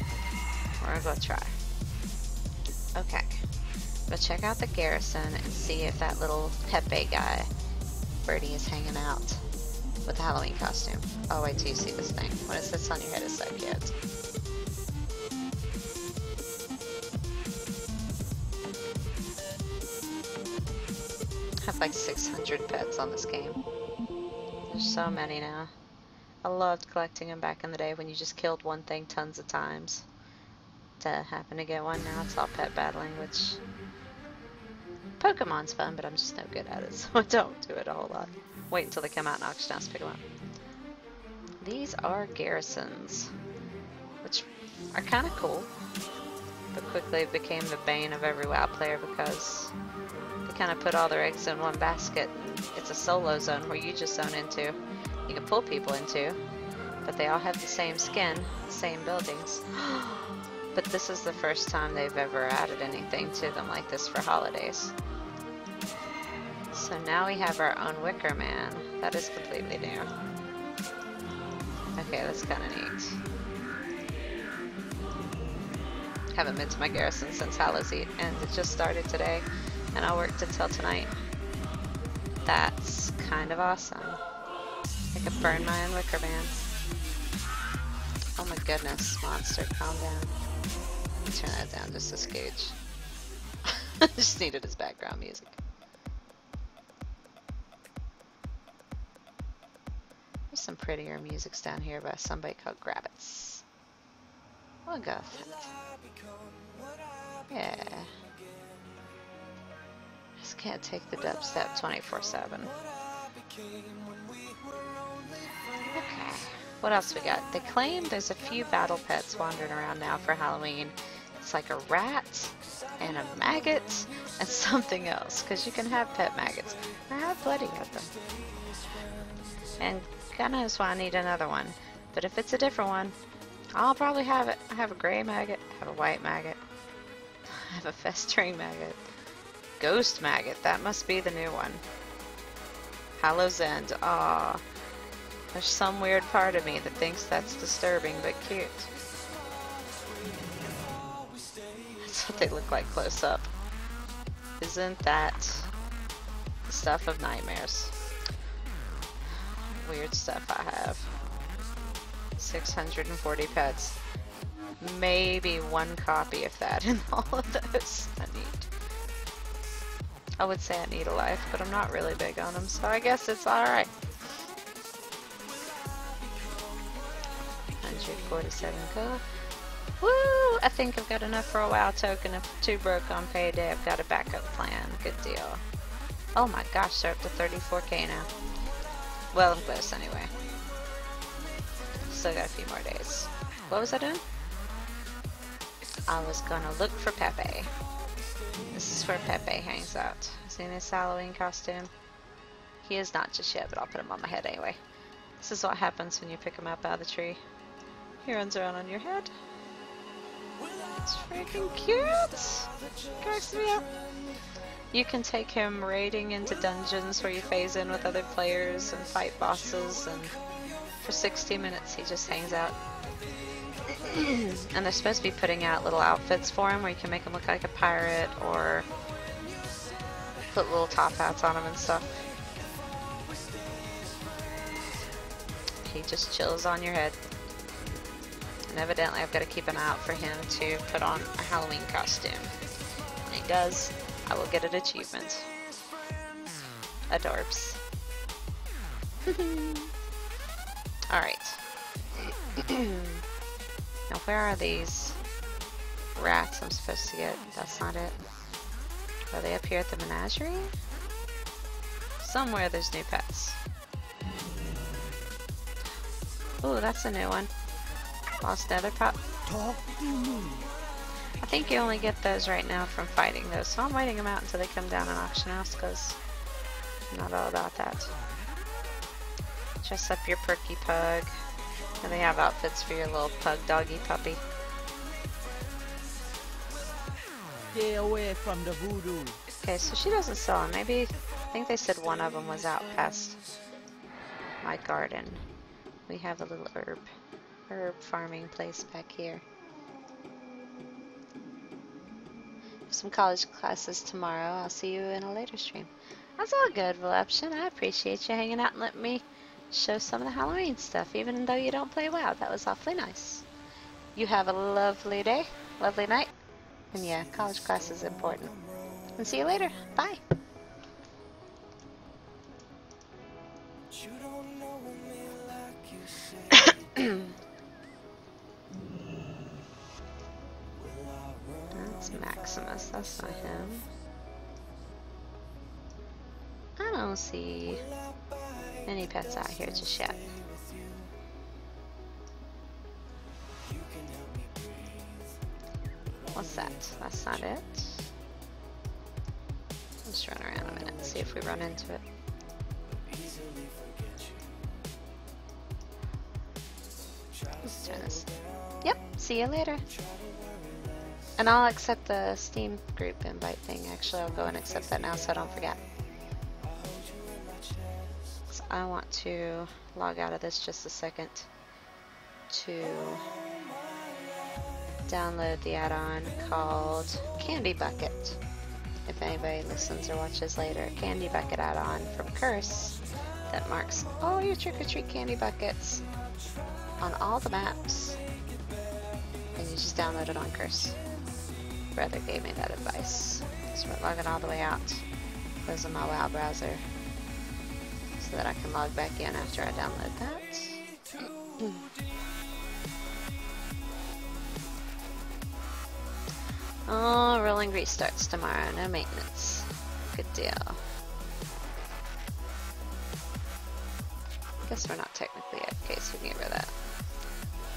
We're gonna go try. Okay. Go check out the garrison and see if that little Pepe guy, Birdie, is hanging out with the Halloween costume. Oh, wait till you see this thing. When it sits on your head, it's so cute. I have like 600 pets on this game. There's so many now. I loved collecting them back in the day when you just killed one thing tons of times. To happen to get one now, it's all pet battling, which Pokemon's fun, but I'm just no good at it, so I don't do it a whole lot. Wait until they come out in auction house to pick them up. These are garrisons, which are kind of cool, but quickly became the bane of every WoW player because they kind of put all their eggs in one basket, and it's a solo zone where you just zone into. You can pull people into, but they all have the same skin, same buildings. But this is the first time they've ever added anything to them like this for holidays. So now we have our own Wicker Man. That is completely new. Okay, that's kind of neat. Haven't been to my garrison since Hallow's Eve, and it just started today, and I worked until tonight. That's kind of awesome. I could burn my own Wicker Man. Oh my goodness, monster, calm down. Let me turn that down just a scooch. I just needed his background music. There's some prettier musics down here by somebody called Grabbits. We'll go with that. Yeah. Just can't take the dubstep 24/7. Okay. What else we got? They claim there's a few battle pets wandering around now for Halloween. It's like a rat and a maggot and something else, because you can have pet maggots. I have plenty of them. And God knows why I need another one. But if it's a different one, I'll probably have it. I have a gray maggot, I have a white maggot, I have a festering maggot, ghost maggot, that must be the new one. Hallow's End, aww. There's some weird part of me that thinks that's disturbing but cute. That's what they look like close up. Isn't that the stuff of nightmares? Weird stuff I have. 640 pets. Maybe one copy of that in all of those. I would say I need a life, but I'm not really big on them, so I guess it's alright. 100 47 go. Woo! I think I've got enough for a WoW token. If 2 broke on payday, I've got a backup plan. Good deal. Oh my gosh, they're up to 34k now. Well, I'm close anyway. Still got a few more days. What was I doing? I was gonna look for Pepe. This is where Pepe hangs out. Seen his Halloween costume? He is not just yet, but I'll put him on my head anyway. This is what happens when you pick him up out of the tree. He runs around on your head. It's freaking cute! Cracks me up. You can take him raiding into dungeons where you phase in with other players and fight bosses, and for 60 minutes he just hangs out. And they're supposed to be putting out little outfits for him where you can make him look like a pirate or put little top hats on him and stuff. He just chills on your head. And evidently I've got to keep an eye out for him to put on a Halloween costume. When he does, I will get an achievement. Adorbs. Alright. Now where are these rats I'm supposed to get? That's not it. Are they up here at the menagerie? Somewhere there's new pets. Ooh, that's a new one. Lost nether pop. I think you only get those right now from fighting those, so I'm waiting them out until they come down in auction house because I'm not all about that. Dress up your perky pug. And they have outfits for your little pug doggy puppy. Stay away from the voodoo. Okay, so she doesn't sell them. Maybe, I think they said one of them was out past my garden. We have a little herb farming place back here. Some college classes tomorrow. I'll see you in a later stream. That's all good, Voluption. I appreciate you hanging out and letting me show some of the Halloween stuff, even though you don't play WoW. That was awfully nice. You have a lovely day, lovely night, and yeah, college class is important. And see you later. Bye. That's Maximus. That's not him. I don't see any pets out here just yet. What's that? That's not it. Let's run around a minute and see if we run into it. Let's turn this. Yep, see you later. And I'll accept the Steam group invite thing. Actually, I'll go and accept that now so I don't forget. So I want to log out of this just a second to download the add-on called Candy Bucket. If anybody listens or watches later, Candy Bucket add-on from Curse that marks all your trick-or-treat candy buckets on all the maps. And you just download it on Curse. Brother gave me that advice. So we're logging all the way out. Closing my WoW browser so that I can log back in after I download that. Oh, rolling restarts tomorrow, no maintenance. Good deal. Guess we're not technically AFK, so we can get rid of that.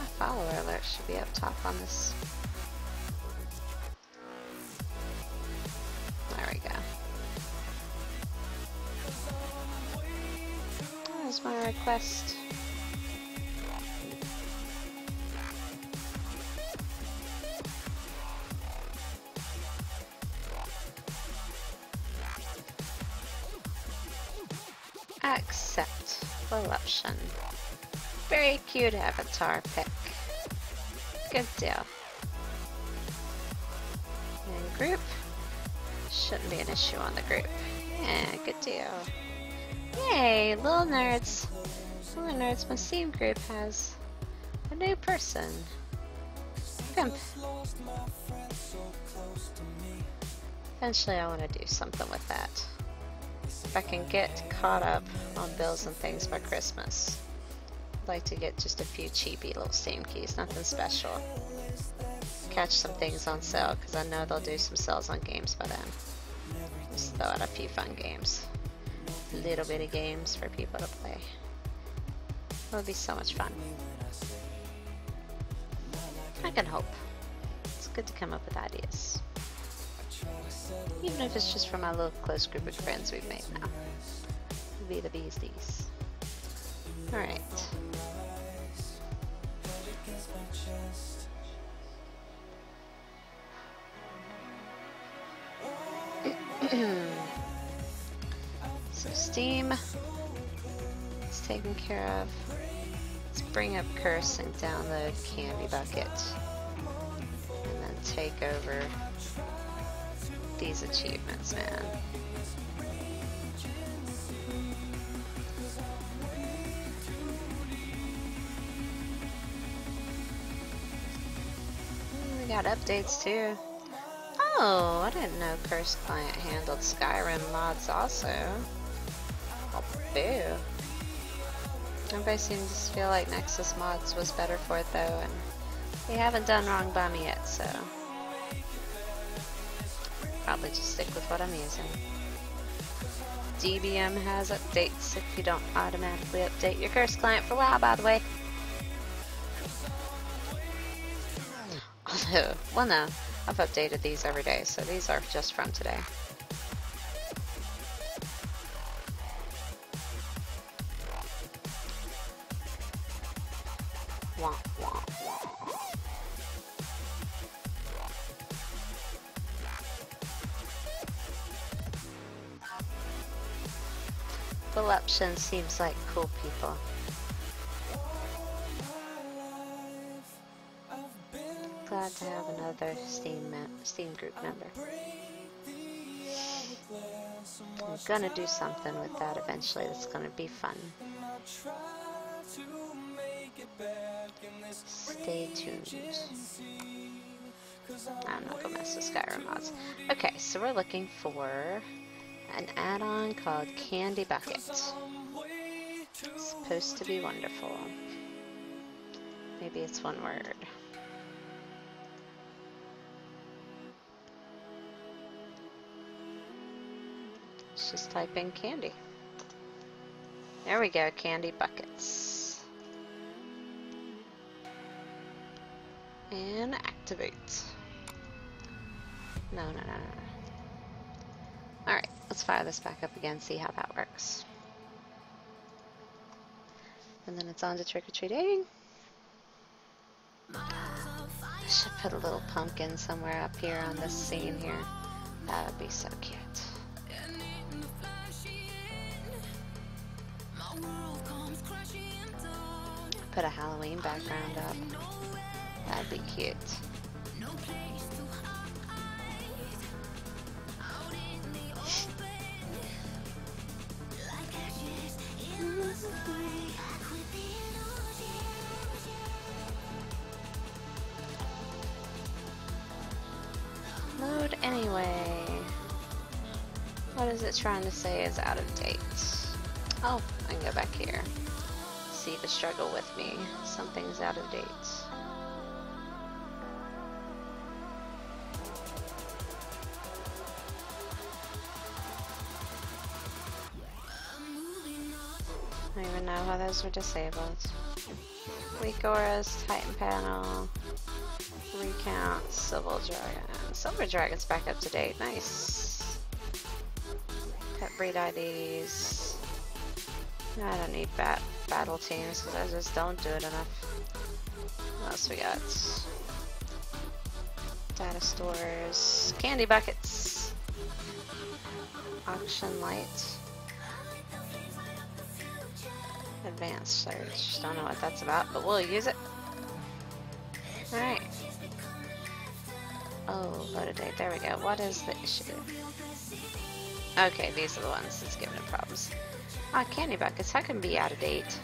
My follower alert should be up top on this. There we go. There's my request. Accept Voluption. Very cute avatar pic. Good deal. And group. Shouldn't be an issue on the group. Yeah, good deal. Yay, little nerds. Little nerds, my Steam group has a new person. Pimp. Eventually I want to do something with that. If I can get caught up on bills and things by Christmas, like to get just a few cheapy little Steam keys, nothing special. Catch some things on sale, because I know they'll do some sales on games by then. Just throw out a few fun games. Little bitty games for people to play. It would be so much fun. I can hope. It's good to come up with ideas. Even if it's just for my little close group of friends we've made now. It'll be the bees these. Alright. So Steam is taken care of. Let's bring up Curse and download Candy Bucket. And then take over these achievements, man. We got updates too. Oh, I didn't know Curse Client handled Skyrim mods also. Oh, boo. Everybody seems to feel like Nexus mods was better for it though, and they haven't done wrong by me yet, so probably just stick with what I'm using. DBM has updates if you don't automatically update your Curse Client for WoW, by the way. Although, well no, I've updated these every day, so these are just from today. Wah, wah, wah. Voluption seems like cool people. Glad to have another Steam group member. I'm gonna do something with that eventually that's gonna be fun. Stay tuned. I'm not gonna mess with Skyrim mods. Okay, so we're looking for an add-on called Candy Bucket. It's supposed to be wonderful. Maybe it's one word. Let's just type in candy. There we go, Candy Buckets. And activate. No. Alright, let's fire this back up again, see how that works. And then it's on to trick-or-treating. I should put a little pumpkin somewhere up here on this scene here. That would be so cute. Put a Halloween background up. That'd be cute. Load anyway. What is it trying to say is out of date? Oh, I can go back here. See the struggle with me. Something's out of date. I don't even know how those were disabled. Weak auras, Titan panel, recount, Silver Dragon. Silver Dragon's back up to date. Nice. Pet breed IDs. I don't need battle teams because I just don't do it enough. What else we got? Data stores, candy buckets, auction light. Advanced search. Don't know what that's about, but we'll use it. Alright. Oh, load a date. There we go. What is the issue? Okay, these are the ones that's giving it problems. Ah, candy buckets. How can be out of date?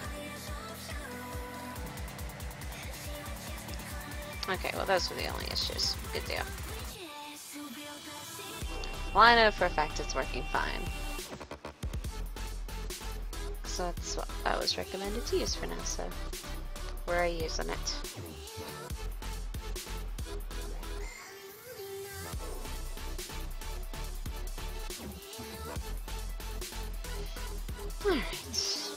Okay, well those were the only issues. Good deal. Well, I know for a fact it's working fine. So that's what I was recommended to use for now, so We're using it. Alright.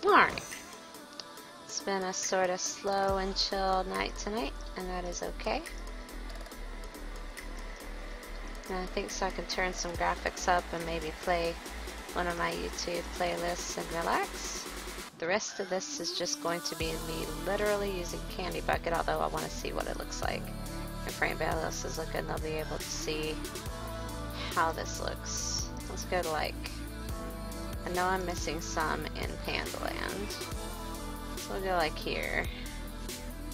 Alright. It's been a sort of slow and chill night tonight, and that is okay. And I think so I can turn some graphics up and maybe play one of my YouTube playlists and relax. The rest of this is just going to be me literally using Candy Bucket, although I want to see what it looks like. If anybody else is looking, they'll be able to see how this looks. Let's go to like, I know I'm missing some in Pandaland. So we'll go like here.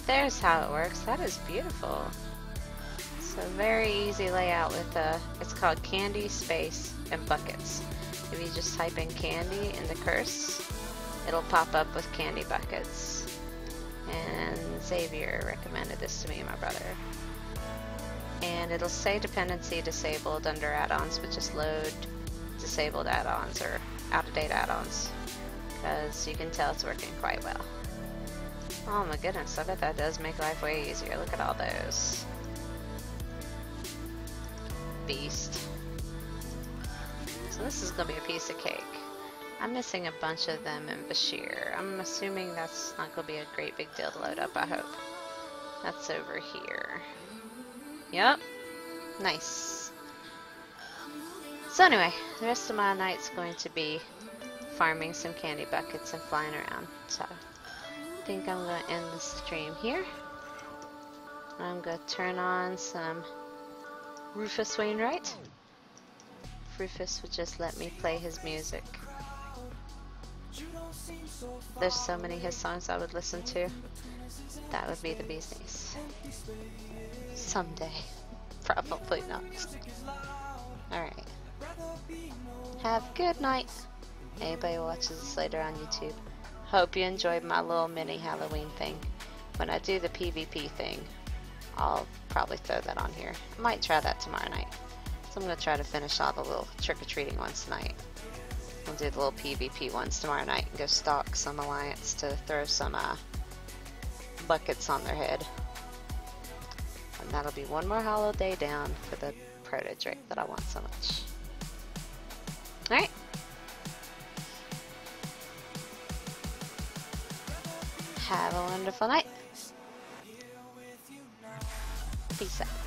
There's how it works. That is beautiful. So very easy layout with it's called Candy Space and Buckets. If you just type in candy in the curse, it'll pop up with candy buckets. And Xavier recommended this to me and my brother. And it'll say dependency disabled under add-ons, but just load disabled add-ons or out-of-date add-ons, because you can tell it's working quite well. Oh my goodness, I bet that does make life way easier. Look at all those. Beast. So this is going to be a piece of cake. I'm missing a bunch of them in Bashir. I'm assuming that's not going to be a great big deal to load up, I hope. That's over here. Yep. Nice. So anyway, the rest of my night's going to be farming some candy buckets and flying around. So I think I'm going to end the stream here. I'm going to turn on some Rufus Wainwright. If Rufus would just let me play his music. There's so many of his songs I would listen to. That would be the bee's knees. Someday. Probably not. Alright. Have a good night. Anybody who watches this later on YouTube. Hope you enjoyed my little mini Halloween thing. When I do the PvP thing, I'll probably throw that on here. I might try that tomorrow night. So I'm going to try to finish all the little trick-or-treating ones tonight. I'll do the little PvP ones tomorrow night and go stalk some Alliance to throw some buckets on their head. And that'll be one more Hallow day down for the Proto-Drake that I want so much. Alright. Have a wonderful night. Peace out.